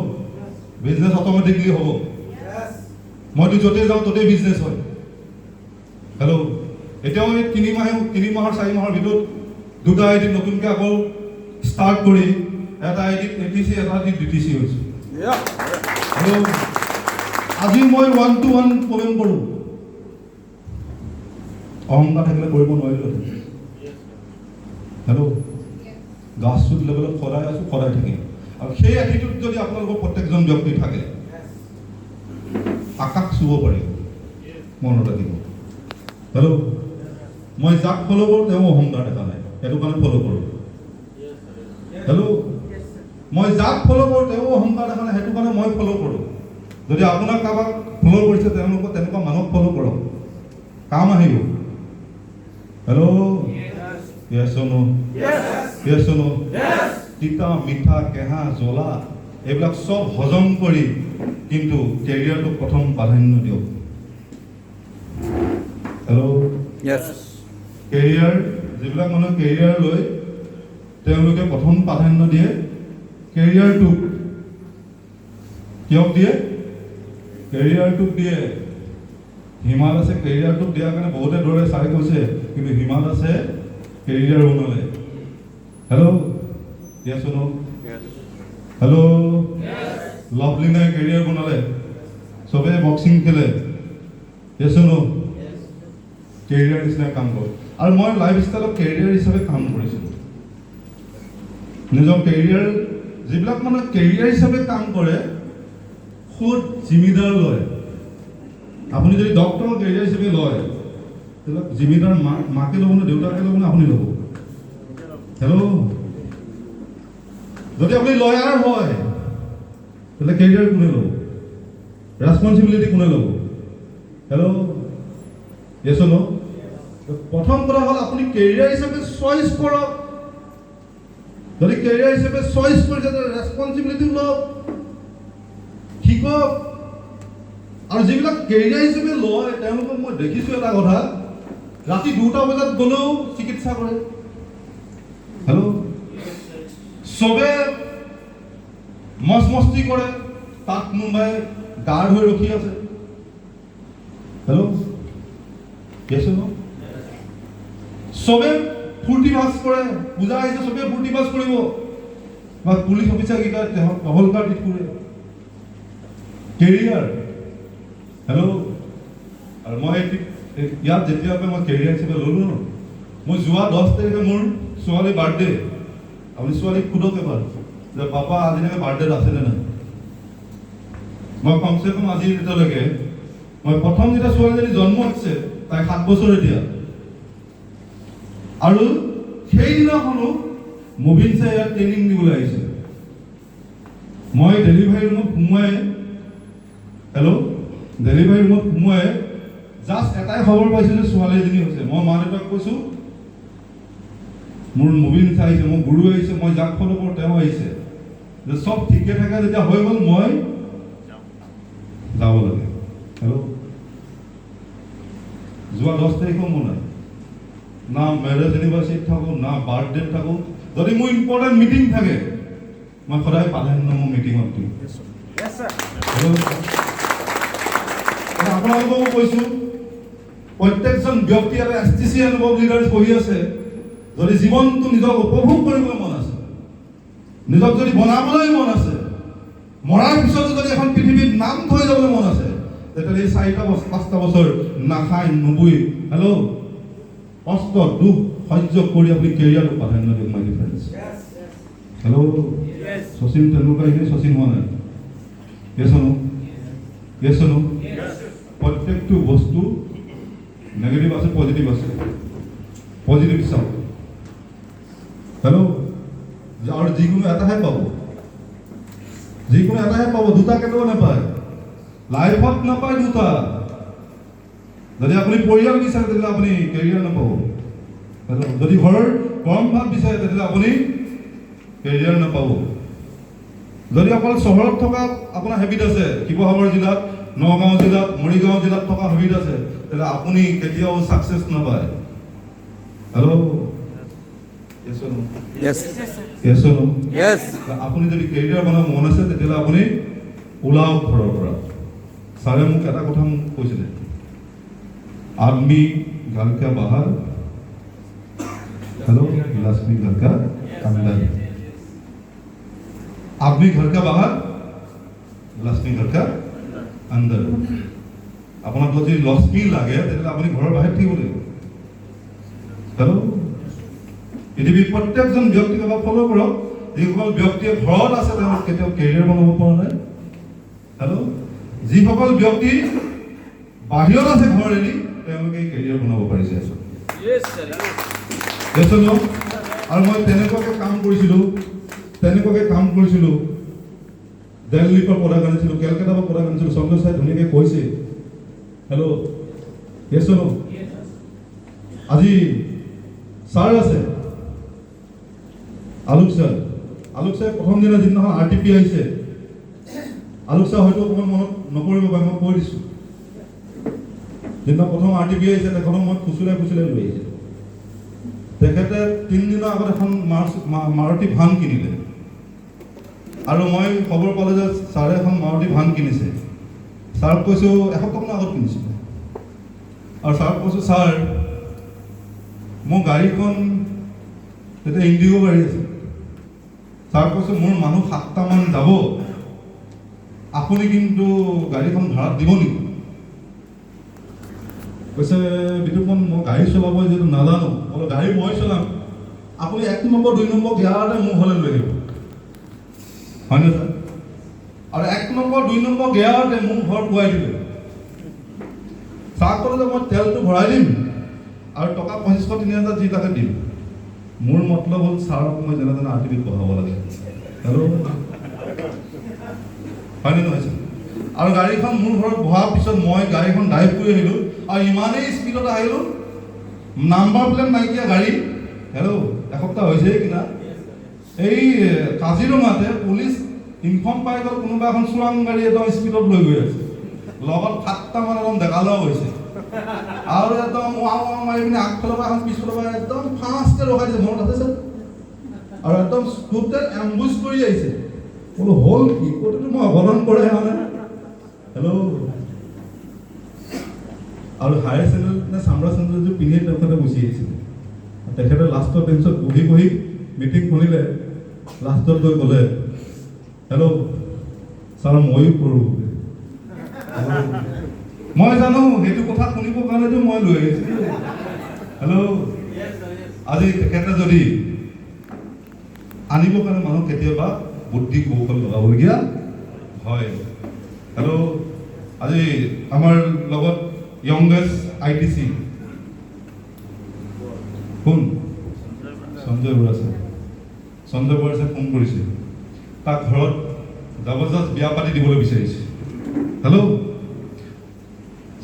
বিজনেছ অট'মেটিকলি হ'ব। মইতো য'তেই যাওঁ ত'তেই বিজনেছ হয়। হেল্ল' এতিয়াও এই 3 মাহৰ 4 মাহৰ ভিতৰত 2টা আইডিত নতুনকৈ আকৌ ষ্টাৰ্ট কৰি এটা আইডিত ATC, এটা আইডিত DTC হৈছে। হেল্ল' আজি মই 1-to-1 প্ৰগ্ৰেম কৰোঁ। অহংকাৰ থাকিলে কৰিব নোৱাৰিলোঁ। হেল্ল' গ্ৰাছৰুট লেভেলত সদায় আছোঁ, সদায় থাকিম। আৰু সেই এটিটিউড যদি আপোনালোকৰ প্ৰত্যেকজন ব্যক্তি থাকে, আকাশ চুব পাৰিব। মনত ৰাখিব। হেল্ল' মই যাক ফ'ল' কৰোঁ তেওঁ অহংকাৰ দেখা নাই, সেইটো কাৰণে ফ'ল' কৰোঁ। হেল্ল' মই যাক ফ'ল' কৰোঁ তেওঁ অহংকাৰ দেখা নাই, সেইটো কাৰণে মই ফ'ল' কৰোঁ। যদি আপোনাক কাৰোবাক ফ'ল' কৰিছে তেওঁলোকক তেনেকুৱা মানুহক ফ'ল' কৰক, কাম আহিব। Hello' yes or no? Yes or no? তিতা মিঠা কেঁহা জ্বলা এইবিলাক চব হজম কৰি কিন্তু কেৰিয়াৰটোক প্ৰথম প্ৰাধান্য দিয়ক। Hello' Yes. কেৰিয়াৰ যিবিলাক মানুহে কেৰিয়াৰ লৈ তেওঁলোকে প্ৰথম প্ৰাধান্য দিয়ে কেৰিয়াৰটোক। কিয়ক দিয়ে? কেৰিয়াৰটোক দিয়ে। হিমা দাসে কেৰিয়াৰটোক দিয়াৰ কাৰণে বহুতে দৌৰে চাই কৈছে, কিন্তু হিমা দাসে কেৰিয়াৰ বনালে। হেল্ল', য়েছ অৰ নো? হেল্ল', লাভলিনাই কেৰিয়াৰ বনালে, চবে বক্সিং খেলে, য়েছ অৰ নো? কেৰিয়াৰ নিচিনা কাম কৰে। আৰু মই লাইফ ষ্টাইলত কেৰিয়াৰ হিচাপে কাম কৰিছিলোঁ। নিজৰ কেৰিয়াৰ, যিবিলাক মানে কেৰিয়াৰ হিচাপে কাম কৰে, খুদ জিমিদাৰ লয়। আপুনি যদি ডক্টৰ কেৰিয়াৰ হিচাপে লয়, তেতিয়াহ'লে জিমিদাৰ মাকে ল'ব নে দেউতাকে ল'ব নে আপুনি ল'ব? হেল্ল', যদি আপুনি লয়াৰ হয়, তেতিয়াহ'লে কেৰিয়াৰ কোনে ল'ব? ৰেছপনচিবিলিটি কোনে ল'ব? হেল্ল', য়েছ অৰ নো? প্ৰথম কথা হ'ল আপুনি কেৰিয়াৰ হিচাপে চইচ কৰক। যদি কেৰিয়াৰ হিচাপে চইচ কৰিছে, ৰেছপনচিবিলিটি লওক, শিকক। আৰু যিবিলাক কেৰিয়াৰ হিচাপে লয়, তেওঁলোকক মই দেখিছোঁ এটা কথা, ৰাতি 2টা বজাত গ'লেও চিকিৎসা কৰে। হেল্ল', চবে মস্তি কৰে, তাত কোনোবাই গাৰ্ড হৈ ৰখি আছে। হেল্ল', য়েছ অৰ নো? চবে ফূৰ্তি বাছ কৰে, পূজা আহিছে চবে ফূৰ্তি বাছ কৰিব, বা পুলিচ অফিচাৰকেইটা টহলকাৰ দি ফুৰে। কেৰিয়াৰ। হেল্ল', আৰু মই ইয়াত যেতিয়াৰ পৰা মই কেৰিয়াৰ হিচাপে ল'লোঁ ন, মই যোৱা 10 তাৰিখে মোৰ ছোৱালীৰ বাৰ্থডে। আপুনি ছোৱালীক সোধক এবাৰ যে পাপা আজিলৈকে বাৰ্থডেত আছেনে নাই? মই কমচে কম আজি এতিয়ালৈকে, মই প্ৰথম যেতিয়া ছোৱালীজনী জন্ম হৈছে তাই 7 বছৰ এতিয়া, আৰু সেইদিনাখনো মুভিন চাই ইয়াত ট্ৰেইনিং দিবলৈ আহিছে। মই ডেলিভাৰী ৰুমত সোমোৱাই, হেল্ল', ডেলিভাৰী ৰুমত সোমোৱাই জাষ্ট এটাই খবৰ পাইছোঁ যে ছোৱালী এজনী হৈছে। মই মা দেউতাক কৈছোঁ মোৰ মুভিন চাই আহিছে, মোৰ গুৰু আহিছে, মই যাক ফলো কৰোঁ তেওঁ আহিছে, যে চব ঠিকে থাকে যেতিয়া হৈ গ'ল মই যাব লাগে। হেল্ল', যোৱা 10 তাৰিখেও মোৰ নাই, না মেৰেজ এনিভাৰ্চাৰীত থাকোঁ, না বাৰ্থডেত থাকোঁ। যদি মোৰ ইম্পৰ্টেণ্ট মিটিং থাকে, মই সদায় প্ৰাধান্য মোৰ মিটিঙত দিওঁ। আপোনালোককো কৈছোঁ, প্ৰত্যেকজন ব্যক্তি এটা STC অনুভৱ লিডাৰ্ছ বহি আছে। যদি জীৱনটো নিজক উপভোগ কৰিবলৈ মন আছে, নিজক যদি বনাবলৈ মন আছে, মৰাৰ পিছতো যদি এখন পৃথিৱীত নাম থৈ যাবলৈ মন আছে, তেতিয়াহ'লে এই 4-5টা বছৰ নাখাই নুবুই, হেল্ল', কষ্ট দুখ সহ্য কৰি আপুনি কেৰিয়াৰটো প্ৰাধান্য দিয়ক। মাই ফ্ৰেণ্ডছ, হেল্ল', শচীন তেণ্ডুলকাৰ এনেই শচীন হোৱা নাই, য়েছ অৰ নো? য়েছ অৰ নো? প্ৰত্যেকটো বস্তু নেগেটিভ আছে, পজিটিভ আছে। পজিটিভ চাওক। হেল্ল', আৰু যিকোনো এটাহে পাব, যিকোনো এটাহে পাব, দুটা কেতিয়াও নাপায়। লাইফত নাপায় দুটা। যদি আপুনি পৰিয়াল বিচাৰে তেতিয়াহ'লে আপুনি কেৰিয়াৰ নাপাব। যদি ঘৰৰ পৰম ভাৱ বিচাৰে তেতিয়াহ'লে আপুনি কেৰিয়াৰ নাপাব। যদি অকল চহৰত থকা আপোনাৰ হেবিট আছে, শিৱসাগৰ জিলাত, নগাঁও জিলাত, মৰিগাঁও জিলাত থকা হেবিট আছে, তেতিয়াহ'লে আপুনি কেতিয়াও ছাকচেছ নাপায়। হেল্ল', য়েছ অৰ নো? য়েছ অৰ নো? য়েছ। আপুনি যদি কেৰিয়াৰ বনাব মন আছে, তেতিয়াহ'লে আপুনি ওলাওক ঘৰৰ পৰা। ছাৰে মোক এটা কথা মোক কৈছিলে, आदमी घर का बाहर, हेलो, लक्ष्मी घर का अंदर। आदमी घर का बाहर, लक्ष्मी घर का अंदर। আপোনাক যদি লক্ষ্মী লাগে তেতিয়াহ'লে আপুনি ঘৰৰ বাহিৰত থাকিব লাগিব। হেল্ল', পৃথিৱীৰ প্ৰত্যেকজন ব্যক্তিক এবাৰ ফ'ল' কৰক, যিসকল ব্যক্তিয়ে ঘৰত আছে তেওঁলোক কেতিয়াও কেৰিয়াৰ বনাব পৰা নাই। হেল্ল', যিসকল ব্যক্তি বাহিৰত আছে ঘৰ এৰি, তেওঁলোকে কেৰিয়াৰ বনাব পাৰিছে। আৰু মই তেনেকুৱাকৈ কাম কৰিছিলোঁ, দিল্লীৰ পৰা পদক আনিছিলোঁ, কেলকাতাৰ পৰা পদক আনিছিলোঁ। চন্দ্ৰ চাই ধুনীয়াকৈ কৈছে, হেল্ল', য়েছ অৰ নো? আজি ছাৰ আছে, আলোক ছাৰ প্ৰথম দিনা যিদিনাখন RTP আহিছে, আলোক ছাৰ হয়তো অকণমান মনত নপৰিব পাৰে, মই কৈ দিছোঁ। যিদিনা প্ৰথম RTP আহিছে তেখেতক মই খুচুৰাই লৈ আহিছিলোঁ। তেখেতে 3 দিনৰ আগত এখন মাৰুতি ভান কিনিলে আৰু মই খবৰ পালোঁ যে ছাৰে এখন মাৰুতি ভান কিনিছে। ছাৰক কৈছোঁ এসপ্তাহমান আগত কিনিছিলোঁ আৰু ছাৰক কৈছোঁ ছাৰ মোৰ গাড়ীখন তেতিয়া ইণ্ডিগো গাড়ী আছে। ছাৰক কৈছোঁ মোৰ মানুহ 7টামান যাব, আপুনি কিন্তু গাড়ীখন ভাড়াত দিব নেকি? কৈছে বিতুপন মই গাড়ী চলাব যিহেতু নাজানো, বোলো গাড়ী মই চলাম, আপুনি 1 নম্বৰ 2 নম্বৰ গিয়াৰতে মোৰ ঘৰলৈ লৈ আহিব, হয়নে ছাৰ? আৰু 1 নম্বৰ 2 নম্বৰ গিয়াৰতে মোৰ ঘৰ পোৱাই দিলে। ছাৰক ক'লে যে মই তেলটো ভৰাই দিম আৰু টকা 2500-3000 যি তাকে দিম। মোৰ মতলব হ'ল ছাৰক মই যেনে তেনে আৰ্টিফিক পঢ়াব লাগে। হেল্ল', হয়নে নহয় ছাৰ? আৰু গাড়ীখন মোৰ ঘৰত বহাৰ পিছত মই গাড়ীখন ড্ৰাইভ কৰি আহিলোঁ আৰু ইমানেই স্পীডত আহিলোঁ, নাম্বাৰ প্লেট নাইকিয়া গাড়ী। হেল্ল', এসপ্তাহ হৈছেই কিনা। এই কাজিৰঙাতে পুলিচ ইনফৰ্ম পাই গ'ল কোনোবা এখন চোৰাং গাড়ী একদম স্পীডত লৈ গৈ আছে, লগত 7টামান একদম ডেকা ল'ৰা হৈছে আৰু একদম মাৰি পিনে আগফালৰ পৰা এখন পিছফালৰ পৰা একদম ফাষ্টকে ৰখাই দিছে। মনত আছে ছাৰ? আৰু একদম টোটেল এম্বুজ কৰি আহিছে। বোলো হ'ল কি, ক'ততো মই অঘটন কৰাই হোৱা নাই। হেল্ল', আৰু হায়াৰ চেণ্ডেল নে চামৰা চেণ্ডেলযোৰ পিন্ধি তেখেতে গুচি আহিছিলে। তেখেতে লাষ্টৰ বেঞ্চত বহি বহি মিটিং শুনিলে, লাষ্টত গৈ ক'লে হেল্ল' ছাৰ ময়ো কৰোঁ। মই জানো সেইটো কথা শুনিবৰ কাৰণেতো মই লৈ আহিছিলোঁ। হেল্ল', আজি তেখেতে যদি আনিবৰ কাৰণে মানুহ কেতিয়াবা বুদ্ধি কৌশল লগাবলগীয়া হয়। হেল্ল', আজি আমাৰ লগত য়ংগেষ্ট ITC কোন? Sanjay Bora sir. Sanjay Bora sir phone কৰিছে, তাক ঘৰত জবৰদস্ত বিয়া পাতি দিবলৈ বিচাৰিছে। হেল্ল',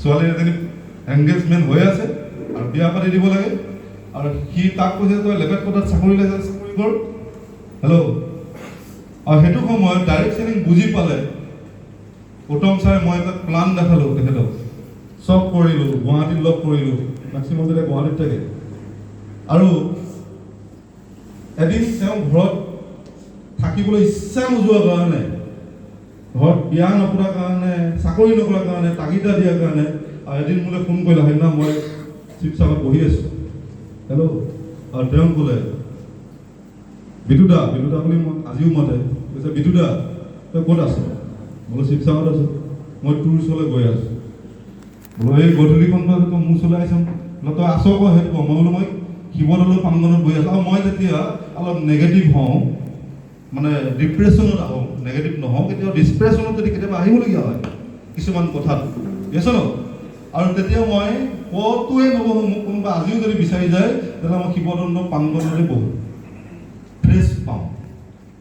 ছোৱালী এজনী এংগেজমেণ্ট হৈ আছে আৰু বিয়া পাতি দিব লাগে আৰু সি তাক কৈছে তই লেবেট পথাৰত চাকৰি লাগে, চাকৰি কৰ। হেল্ল', আৰু সেইটো সময়ত ডাইৰেক্ট চেলিং বুজি পালে উত্তম ছাৰে মই এটা প্লান দেখালোঁ তেখেতক, চব কৰিলোঁ, গুৱাহাটীত লগ কৰিলোঁ, মেক্সিমাম যেতিয়া গুৱাহাটীত থাকে। আৰু এদিন তেওঁ ঘৰত থাকিবলৈ ইচ্ছা নোযোৱাৰ কাৰণে, ঘৰত বিয়া নপতাৰ কাৰণে, চাকৰি নকৰাৰ কাৰণে, তাগিদা দিয়াৰ কাৰণে, আৰু এদিন মোলৈ ফোন কৰিলে, সেইদিনা মই শিৱসাগৰত বহি আছোঁ। হেল্ল', আৰু তেওঁ ক'লে বিদুদা বুলি মই আজিও মাতে, কৈছে বিদুদা তই ক'ত আছ? বোলো শিৱসাগৰত আছোঁ, মই তোৰ ওচৰলৈ গৈ আছোঁ। বোলো এই গধূলিখন তই মোৰ ওচৰলৈ আহিছ, তই আছ আকৌ সেইটো কওঁ। মই বোলো মই শিৱদৌলৰ প্ৰাংগণত বহি আছোঁ। আৰু মই যেতিয়া অলপ নেগেটিভ হওঁ, মানে ডিপ্ৰেশ্যনত আহোঁ, নেগেটিভ নহওঁ, কেতিয়াবা ডিপ্ৰেশ্যনত যদি কেতিয়াবা আহিবলগীয়া হয় কিছুমান কথাত, বুজিছ ন? আৰু তেতিয়া মই ক'তোৱে নবহোঁ, মোক কোনোবা আজিও যদি বিচাৰি যায় তেতিয়াহ'লে মই শিৱদৌলৰ প্ৰাংগণতে বহোঁ, ফ্ৰেছ পাওঁ,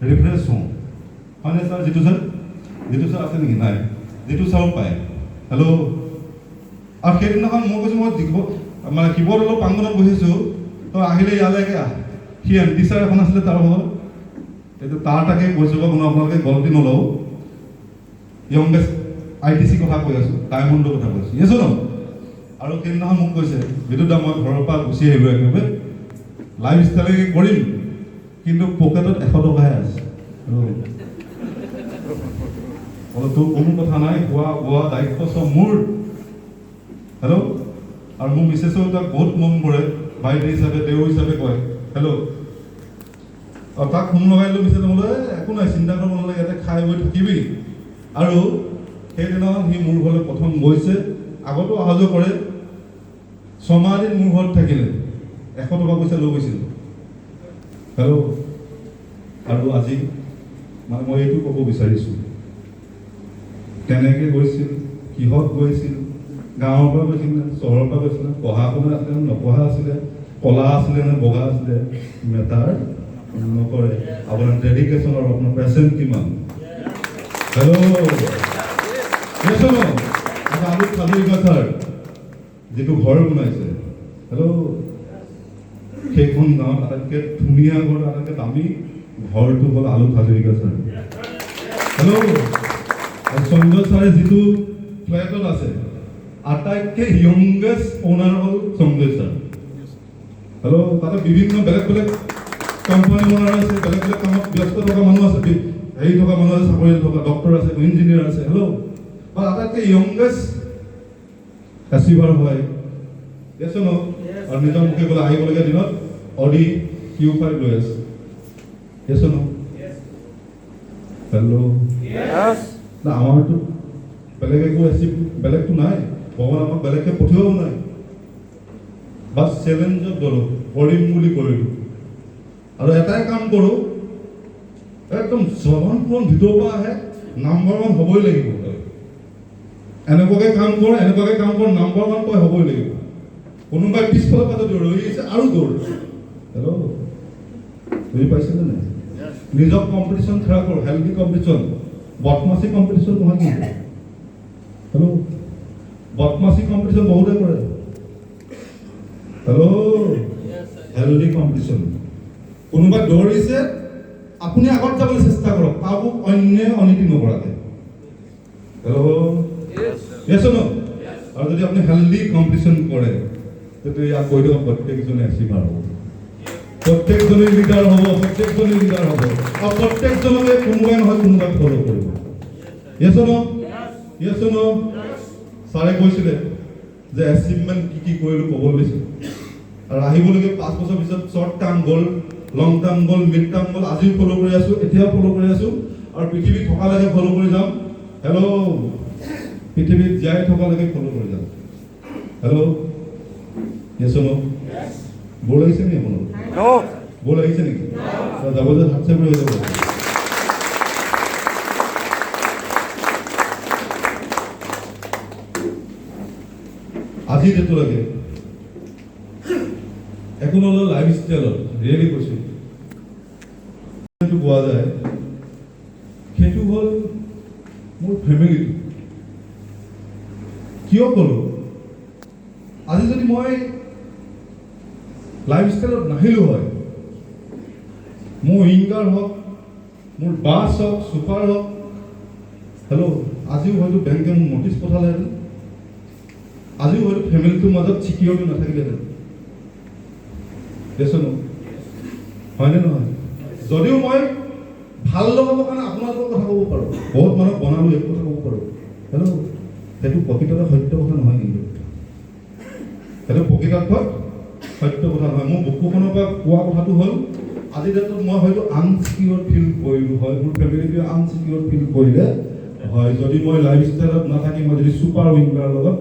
ৰিফ্ৰেছ হওঁ। হয়নে ছাৰ? জিতু ছাৰ আছে নেকি? নাই, জিতু ছাৰো পায়। হেল্ল', আৰু সেইদিনাখন মই কৈছোঁ মই মানে শিৱদৌলৰ প্ৰাংগণত বহিছোঁ, তই আহিলে ইয়ালৈকে আহ। সি এণ্টি ছাৰ এখন আছিলে তাৰ ভাগত, এইটো তাৰ তাকে কৈছোঁ বা কোনো আপোনালোকে গল্টি নলওঁ। য়ংগেষ্ট ITC কথা কৈ আছোঁ, ডায়মণ্ডৰ কথা কৈছোঁ, ইয়েছ ন? আৰু সেইদিনাখন মোক কৈছে বিদুদা মই ঘৰৰ পৰা গুচি আহিলোঁ, একেবাৰে লাইফ ষ্টাইলকে কৰিম কিন্তু পকেটত 100 টকাহে আছে। তোৰ কোনো কথা নাই, খোৱা বোৱা দায়িত্ব চব মোৰ। হেল্ল', আৰু মোৰ মিছেছেও তাক বহুত মন কৰে, বাইদেউ হিচাপে, দেউ হিচাপে কয়। হেল্ল', আৰু তাক ফোন লগাই দিলোঁ, মিছেছে বোলে একো নাই, চিন্তা কৰিব নালাগে, ইয়াতে খাই বৈ থাকিবি। আৰু সেইদিনাখন সি মোৰ ঘৰলৈ প্ৰথম গৈছে, আগতো অহা যোৱা কৰে, 6 মাহ দিন মোৰ ঘৰত থাকিলে, 100 টকা পইচা লৈ গৈছিল। হেল্ল', আৰু আজি মানে মই এইটো ক'ব বিচাৰিছোঁ, কেনেকৈ গৈছিল, কিহত গৈছিল, গাঁৱৰ পৰা গৈছিল নে চহৰৰ পৰা গৈছিল, পঢ়া শুনা আছিলে নে নপঢ়া আছিলে, কলা আছিলে নে বগা আছিলে, মেটাৰ নকৰে। আপোনাৰ ডেডিকেশ্যন আৰু আপোনাৰ পেচেণ্ট কিমান। হেল্ল', আলুত হাজৰিকা ছাৰ যিটো ঘৰ বনাইছে, হেল্ল', সেইখন গাঁৱত আটাইতকৈ ধুনীয়া ঘৰ, আটাইতকৈ দামী ঘৰটো হ'ল আলুত হাজৰিকা ছাৰ। হেল্ল', আৰু সঞ্জয় ছাৰে যিটো ফ্লেটত আছে, আটাইতকৈ য়ংগেষ্ট অ'নাৰ হ'ল সঞ্জয় ছাৰ। হেল্ল' তাতে বিভিন্ন বেলেগ বেলেগ কোম্পানী ওনাৰ আছে, বেলেগ বেলেগ কামত ব্যস্ত থকা মানুহ আছে, হেৰি থকা মানুহ আছে, চাকৰি থকা ডক্টৰ আছে, ইঞ্জিনিয়াৰ আছে। হেল্ল' বা আটাইতকৈ য়ংগেষ্ট এচিভাৰ হয় ন, আৰু নিজৰ মুখে ক'লে আহিবলগীয়া দিনত অডি Q5 লৈ আছে। ন হেল্ল' না আমাৰতো বেলেগ একো এচিভ বেলেগতো নাই, ভগৱান আমাক বেলেগকৈ পঠিওৱাও নাই। বাছ চেলেঞ্জত গ'লোঁ, কৰিম বুলি কৰিলোঁ, আৰু এটাই কাম কৰোঁ, একদম জবানখন ভিতৰৰ পৰা আহে, নাম্বাৰ 1 হ'বই লাগিব। এনেকুৱাকৈ কাম কৰ, নাম্বাৰ 1 তই হ'বই লাগিব। কোনোবাই পিছফালৰ পৰা যদি ৰৈ আছে আৰু দৌৰ। হেল্ল' বুজি পাইছেনে নাই? নিজক কম্পিটিশ্যন খেলা কৰোঁ, হেল্থি কম্পিটিশ্যন, বদমাচি কম্পিটিশ্যন নহয় কিন্তু। হেল্ল' বদমাচি কম্পিটিশ্যন বহুতে কৰে। Hello' healthy competition. কোনোবা দৌৰিছে, আপুনি আগত যাবলৈ চেষ্টা কৰক, কাকো অন্যায় অনীতি নকৰাকে। Hello' yes or no? আৰু যদি আপুনি হেল্থি কম্পিটিশ্যন কৰে, তেতিয়া ইয়াক কৈ দিয়ক প্ৰত্যেকজনে এচিভাৰ হ'ব, প্ৰত্যেকজনে লিডাৰ হ'ব, আৰু প্ৰত্যেকজনকে কোনোবাই নহয় কোনোবাই ফ'ল' কৰিব। yes or no? yes or no? ছাৰে কৈছিলে যে এচিভমেণ্ট কি কৰিলোঁ ক'বলৈ দিছিল, আৰু আহিবলগীয়া 5 বছৰ পিছত শ্বৰ্ট টাৰ্ম গ'ল, লং টাৰ্ম গ'ল, মিড টাৰ্ম গ'ল, আজিও ফ'ল' কৰি আছোঁ, এতিয়াও ফ'ল' কৰি আছোঁ, আৰু পৃথিৱীত থকালৈকে ফ'ল' কৰি যাম। হেল্ল' পৃথিৱীত জীয়াই থকালৈকে ফ'ল' কৰি যাম। Hello' yes or no? বৰ লাগিছে নেকি আপোনাৰ? বৰ লাগিছে নেকি? যাব যে হাত চাপৰি হৈ যাব। আজি ডেটলৈকে একো নহ'লেও লাইফ ষ্টাইলত ৰিয়েলি কৈছোঁ পোৱা যায়, সেইটো হ'ল মোৰ ফেমিলিটো। কিয় ক'লোঁ? আজি যদি মই লাইফ ষ্টাইলত নাহিলোঁ হয়, মোৰ উইংগাৰ হওক, মোৰ বাছ হওক, চুপাৰ হওক, হেল্ল' আজিও হয়তো বেংকে মোক নটিচ পঠালেহেঁতেন, আজিও হয়তো ফেমিলিটোৰ মাজত ছিকিউৰিটি নাথাকিলেহেঁতেন। হয়নে নহয়? যদিও মই ভাল লগাবৰ কাৰণে আপোনালোকৰ কথা ক'ব পাৰোঁ, বহুত মানুহক বনালোঁ এক কথা ক'ব পাৰোঁ, হেল্ল' সেইটো প্ৰকৃততে সত্য কথা নহয়, কিন্তু সেইটো প্ৰকৃতাৰ্থত সত্য কথা নহয়। মোৰ বুকুখনৰ পৰা কোৱা কথাটো হ'ল, আজিৰ ডেটত মই হয়তো আনচিকিউৰ ফিল কৰিলোঁ হয়, মোৰ ফেমিলিটোৱে আনচিকিউৰ ফিল কৰিলে হয়, যদি মই লাইফ ষ্টাইলত নাথাকি মই যদি ছুপাৰ উইংগাৰ লগত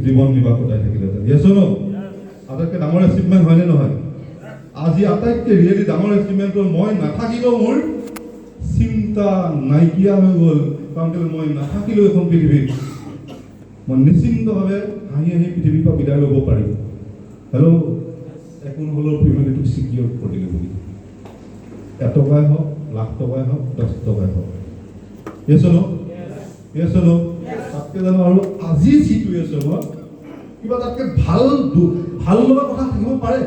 জীৱন নিৰ্বাহ কটাই থাকিলেহেঁতেন। yes or no? আটাইতকৈ ডাঙৰ এচিভমেণ্ট হয়নে নহয়? আজি আটাইতকৈ ৰিয়েলি ডাঙৰ এচিভমেণ্টটো মই নাথাকিলেও মোৰ চিন্তা নাইকিয়া হৈ গ'ল, কাৰণ কেলৈ মই নাথাকিলেও এখন পৃথিৱীত মই নিশ্চিন্তভাৱে হাঁহি হাঁহি পৃথিৱীৰ পৰা বিদায় ল'ব পাৰিম। হেল্ল' একো নহ'লেও ফেমিলিটোক ছিকিউৰ কৰিলে বুলি, এটকাই হওক, লাখ টকাই হওক, 10 টকাই হওক। yes or no? yes or no? তাতকৈ জানো আৰু আজি চিটুৱেশ্যনত কিবা তাতকৈ ভাল লগা কথা থাকিব পাৰে?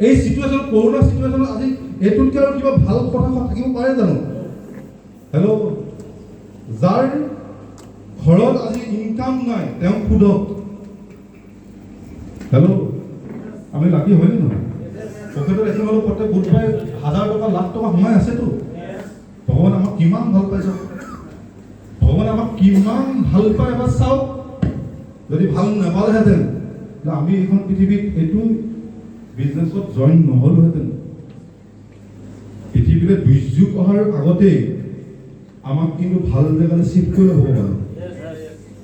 এই চিটুৱেশ্যন, কৰোণা চিটুৱেশ্যনত আজি এইটোতকৈ আৰু কিবা ভাল কথা থাকিব পাৰে জানো? হেল্ল' যাৰ ঘৰত আজি ইনকাম নাই তেওঁক সোধক। হেল্ল' আমি লাকি হয়নে নহয়? পকেটত এখন হ'লেও প্ৰত্যেক বুধবাৰে 1000 টকা, লাখ টকা সোমাই আছেতো। ভগৱান আমাক কিমান ভাল পাইছে, ভগৱানে আমাক কিমান ভাল পায় এবাৰ চাওক। যদি ভাল নাপালেহেঁতেন আমি এইখন পৃথিৱীত এইটো বিজনেছত জইন নহ'লোহেঁতেন। পৃথিৱীলৈ দুৰ্যোগ অহাৰ আগতেই আমাক কিন্তু ভাল জেগালৈ চিফ্ট কৰি ল'ব ভগৱানে।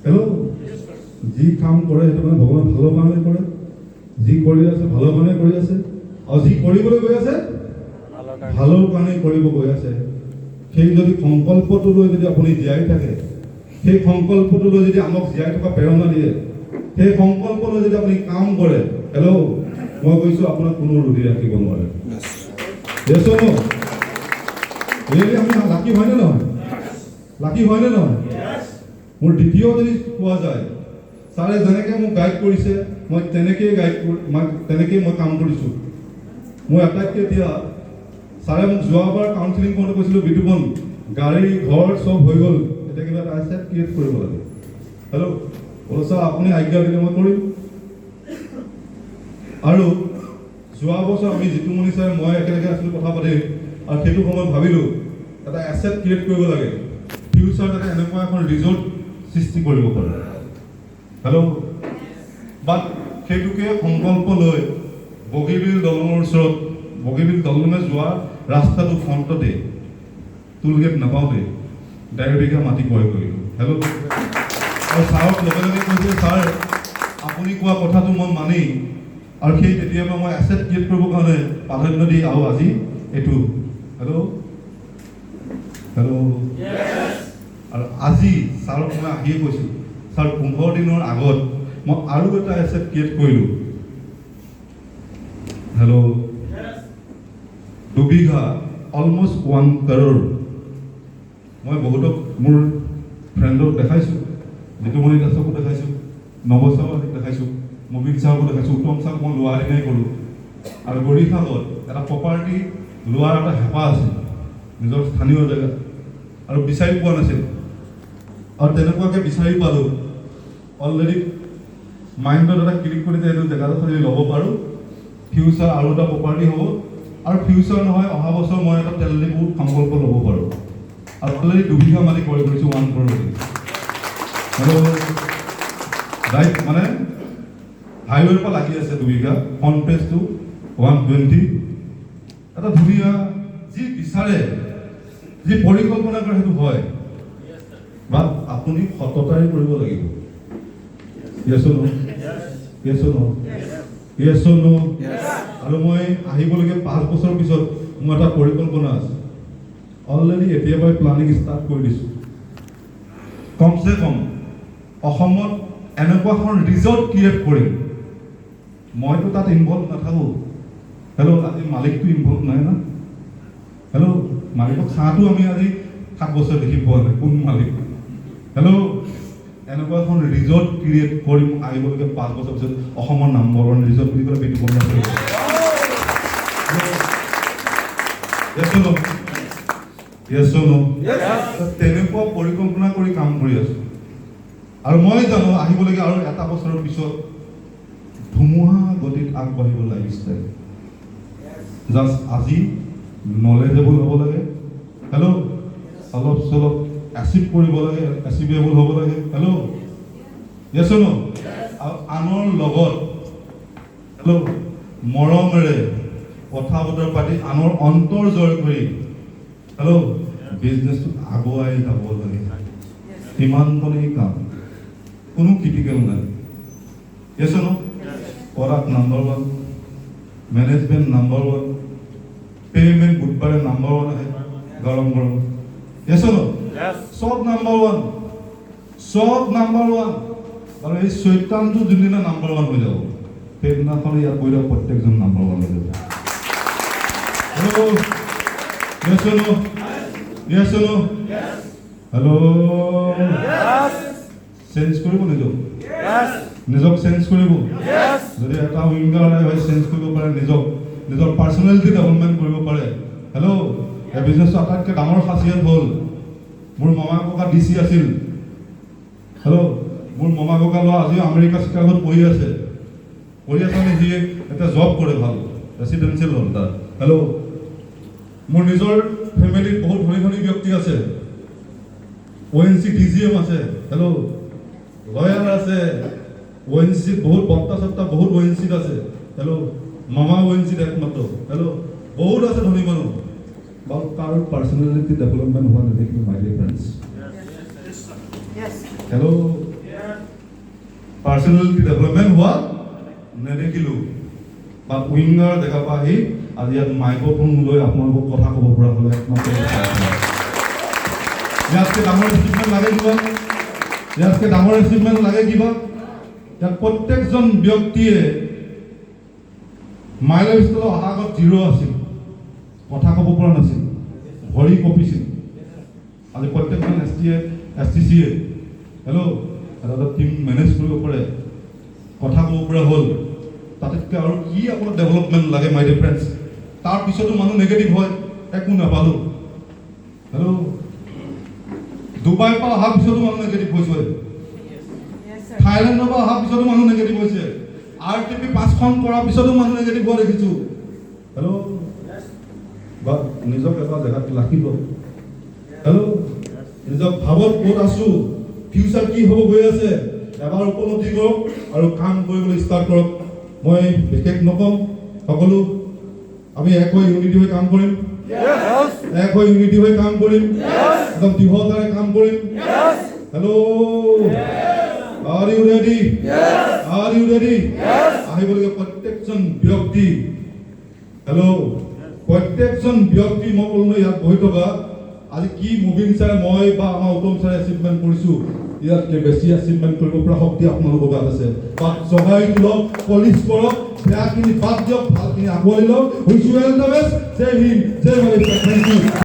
হেল্ল' যি কাম কৰে সেইটো মানে ভগৱানে ভালৰ কাৰণে কৰে, যি কৰি আছে ভালৰ কাৰণে কৰি আছে, আৰু যি কৰিবলৈ গৈ আছে ভালৰ কাৰণে কৰিব গৈ আছে। সেই যদি সংকল্পটো লৈ যদি আপুনি জীয়াই থাকে, সেই সংকল্পটো লৈ যদি আমাক জীয়াই থকা প্ৰেৰণা দিয়ে, সেই সংকল্প লৈ যদি আপুনি কাম কৰে, হেল্ল' মই কৈছোঁ আপোনাক কোনো ৰুধি ৰাখিব নোৱাৰে। yes or no? ৰিয়েলি আমি লাকি হয়নে নহয়? লাকি হয়নে নহয়? মোৰ দ্বিতীয় যদি কোৱা যায়, ছাৰে যেনেকৈ মোক গাইড কৰিছে মই তেনেকেই মই কাম কৰিছোঁ। মোৰ আটাইতকৈ এতিয়া ছাৰে মোক যোৱাবাৰ কাউন্সিলিং কৰোঁতে কৈছিলোঁ, বিতুপন গাড়ী ঘৰ চব হৈ গ'ল, এতিয়া কিবা এটা এছেট ক্ৰিয়েট কৰিব লাগে। হেল্ল' বোলো ছাৰ আপুনি আজ্ঞা দিলে মই কৰিম। আৰু যোৱা বছৰ আমি জিতুমণি ছাৰ মই একেলগে আছিলোঁ কথা পাতি আৰু সেইটো সময়ত ভাবিলোঁ এটা এছেট ক্ৰিয়েট কৰিব লাগে ফিউচাৰ যাতে এনেকুৱা এখন ৰিজৰ্ট সৃষ্টি কৰিব পাৰে হেল্ল' বাট সেইটোকে সংকল্প লৈ বগীবিল দলঙৰ ওচৰত বগীবিল দলঙে যোৱা ৰাস্তাটো ফ্ৰণ্টতে টুলগেট নাপাওঁতে 1.5 বিঘা মাটি ক্ৰয় কৰিলোঁ হেল্ল' আৰু ছাৰক লগে লগে কৈছে ছাৰ আপুনি কোৱা কথাটো মই মানি আৰু সেই তেতিয়াৰ পৰা মই এছেট ক্ৰিয়েট কৰিবৰ কাৰণে প্ৰাধান্য দি আৰু আজি এইটো হেল্ল' হেল্ল' আৰু আজি ছাৰক মই আহিয়ে কৈছোঁ ছাৰ 15 দিনৰ আগত মই আৰু এটা এছেট ক্ৰিয়েট কৰিলোঁ হেল্ল' 2 বিঘা অলমষ্ট 1 crore মই বহুতক মোৰ ফ্ৰেণ্ডক দেখাইছোঁ জিতুমণি দাসকো দেখাইছোঁ নৱ ছাৰক দেখাইছোঁ মবিল ছাৰকো দেখাইছোঁ উত্তম ছাৰক মই লোৱাৰ দিনাই কৰোঁ আৰু গৰিখাগত এটা প্ৰপাৰ্টি লোৱাৰ এটা হেঁপাহ আছিল নিজৰ স্থানীয় জেগাত আৰু বিচাৰি পোৱা নাছিল আৰু তেনেকুৱাকৈ বিচাৰি পালোঁ অলৰেডি মাইণ্ডত এটা ক্লিক কৰি যে এইটো জেগাটো খালি ল'ব পাৰোঁ ফিউচাৰ আৰু এটা প্ৰপাৰ্টি হ'ব আৰু ফিউচাৰ নহয় অহা বছৰ মই এটা তেল ডিপু সংকল্প ল'ব পাৰোঁ আৰু অলৰেডি 2 বিঘা মাটি ক্ৰয় কৰিছোঁ 1 crore আৰু ৰাইট মানে হাইৱেৰ পৰা লাগি আছে 2 বিঘা ফ্ৰণ্ট পেজটো 120 এটা ধুনীয়া যি বিচাৰে যি পৰিকল্পনা কৰে সেইটো হয় বাট আপুনি সততাৰে কৰিব লাগিব yes or no yes or no yes or no আৰু মই আহিবলগীয়া 5 বছৰৰ পিছত মোৰ এটা পৰিকল্পনা আছে অলৰেডি এতিয়াৰ পৰাই প্লানিং ষ্টাৰ্ট কৰি দিছোঁ কমচে কম অসমত এনেকুৱা এখন ৰিজৰ্ট ক্ৰিয়েট কৰিম মইতো তাত ইনভলভ নাথাকোঁ হেল্ল' আজি মালিকটো ইনভলভ নাই না হেল্ল' মালিকক খাটো আমি আজি 7 বছৰ দেখি পোৱা নাই কোন মালিক হেল্ল' এনেকুৱা এখন ৰিজৰ্ট ক্ৰিয়েট কৰিম আহিবলগীয়া 5 বছৰ পিছত অসমৰ নম্বৰ 1 ৰিজৰ্ট বুলি ক'লে বেটি বন্ধ কৰিব তেনেকুৱা পৰিকল্পনা কৰি কাম কৰি আছোঁ আৰু মই জানো আহিবলগীয়া আৰু এটা বছৰৰ পিছত ধুমুহা গতিত আগবাঢ়িব লাগিছে জাষ্ট আজি নলেজেবল হ'ব লাগে হেল্ল' অলপ চলপ এচিভ কৰিব লাগে এচিভেবল হ'ব লাগে হেল্ল' yes or no আৰু আনৰ লগত হেল্ল' মৰমেৰে কথা বতৰা পাতি আনৰ অন্তৰ জয় কৰি হেল্ল' বিজনেছটো আগুৱাই যাব লাগে সিমানকণেই কাম কোনো ক্ৰিটিকেল নাই yes or no product number 1 management number 1 payment বুধবাৰে নাম্বাৰ 1 আহে গৰম yes or no সব নাম্বাৰ 1 আৰু এই চৈতানটো যোনদিনা নাম্বাৰ 1 হৈ যাব সেইদিনাখন ইয়াত পৰিলে প্ৰত্যেকজন নাম্বাৰ 1 হৈ যাব hello' yes or no yes or no hello' change কৰিব নিজক চেঞ্জ কৰিব যদি এটা উইংগাৰ হয় চেঞ্জ কৰিব পাৰে নিজৰ পাৰ্চনেলিটি ডেভেলপমেণ্ট কৰিব পাৰে হেল্ল' এই বিজনেছটো আটাইতকৈ ডাঙৰ খাচিয়ত হ'ল মোৰ মামা ককা DC আছিল হেল্ল' মোৰ মামা ককা ল'ৰা আজিও আমেৰিকা চিকাগোত পঢ়ি আছে মানে সি এটা জব কৰে ভাল ৰেচিডেঞ্চিয়েল হ'ল তাত হেল্ল' মোৰ নিজৰ ফেমিলিত বহুত ধনী ব্যক্তি আছে ONC DGM আছে হেল্ল' লয়াৰ আছে ONC বহুত বক্তা বহুত ONC আছে হেল্ল' মামা ONC একমাত্ৰ হেল্ল' বহুত আছে ধনী মানুহ বাট তাৰ পাৰ্চনেলিটি ডেভেলপমেণ্ট হোৱা নেদেখিলোঁ my dear friends hello' personality development হোৱা নেদেখিলোঁ বা উইংগাৰ দেখা পা আহি আজি ইয়াত মাইক্ৰফোন লৈ আপোনালোকক কথা ক'ব পৰা হ'লে একমাত্ৰ ইয়াতকৈ ডাঙৰ এচিভমেণ্ট লাগে কিবা ইয়াত প্ৰত্যেকজন ব্যক্তিয়ে মাই লাইফ ষ্টাইলত অহা আগত 0 আছিল কথা ক'ব পৰা নাছিল ভৰি কঁপিছিল আজি প্ৰত্যেকজন STCয়ে হেল্ল' এটা টিম মেনেজ কৰিব পাৰে কথা ক'ব পৰা হ'ল তাতকৈ আৰু কি আপোনাৰ ডেভেলপমেণ্ট লাগে মাই ডিয়াৰ ফ্ৰেণ্ডছ তাৰপিছতো মানুহ নেগেটিভ হয় একো নাপালোঁ হেল্ল' ডুবাইৰ পৰা অহাৰ পিছতো মানুহ নেগেটিভ হৈছে থাইলেণ্ডৰ পৰা অহাৰ পিছতো মানুহ নেগেটিভ হৈছে RTP 5খন কৰাৰ পিছতো মানুহ নেগেটিভ হোৱা দেখিছোঁ হেল্ল' বা নিজক এটা জেগাত ৰাখিব হেল্ল' নিজক ভাবত ক'ত আছো ফিউচাৰ কি হ'ব গৈ আছে এবাৰ উপলব্ধি কৰক আৰু কাম কৰিবলৈ ষ্টাৰ্ট কৰক মই বিশেষ নকম সকলো আমি এক হৈ ইউনিটি হৈ কাম কৰিম এক হৈ ইউনিটি হৈ কাম কৰিম একদম দৃঢ়তাৰে কাম কৰিম hello' Are you ready? Yes. Are you ready? Yes. আহিবলগীয়া প্ৰত্যেকজন ব্যক্তি হেল্ল' প্ৰত্যেকজন ব্যক্তি মই ক'লো ইয়াত বহি থকা আজি কি মুভিং চাই মই বা আমাৰ উত্তম ছাৰে এচিভমেণ্ট কৰিছোঁ ইয়াতকৈ বেছি এচিভমেণ্ট কৰিব পৰা শক্তি আপোনালোকৰ গাত আছে বাট জগাই তোলক পলিচ কৰক বেয়াখিনি বাদ দিয়ক ভালখিনি আগুৱাই লওক উইচ ৱেল দ্য বেষ্ট জয় হিন্দ জয় মালেছিয়া থেংক ইউ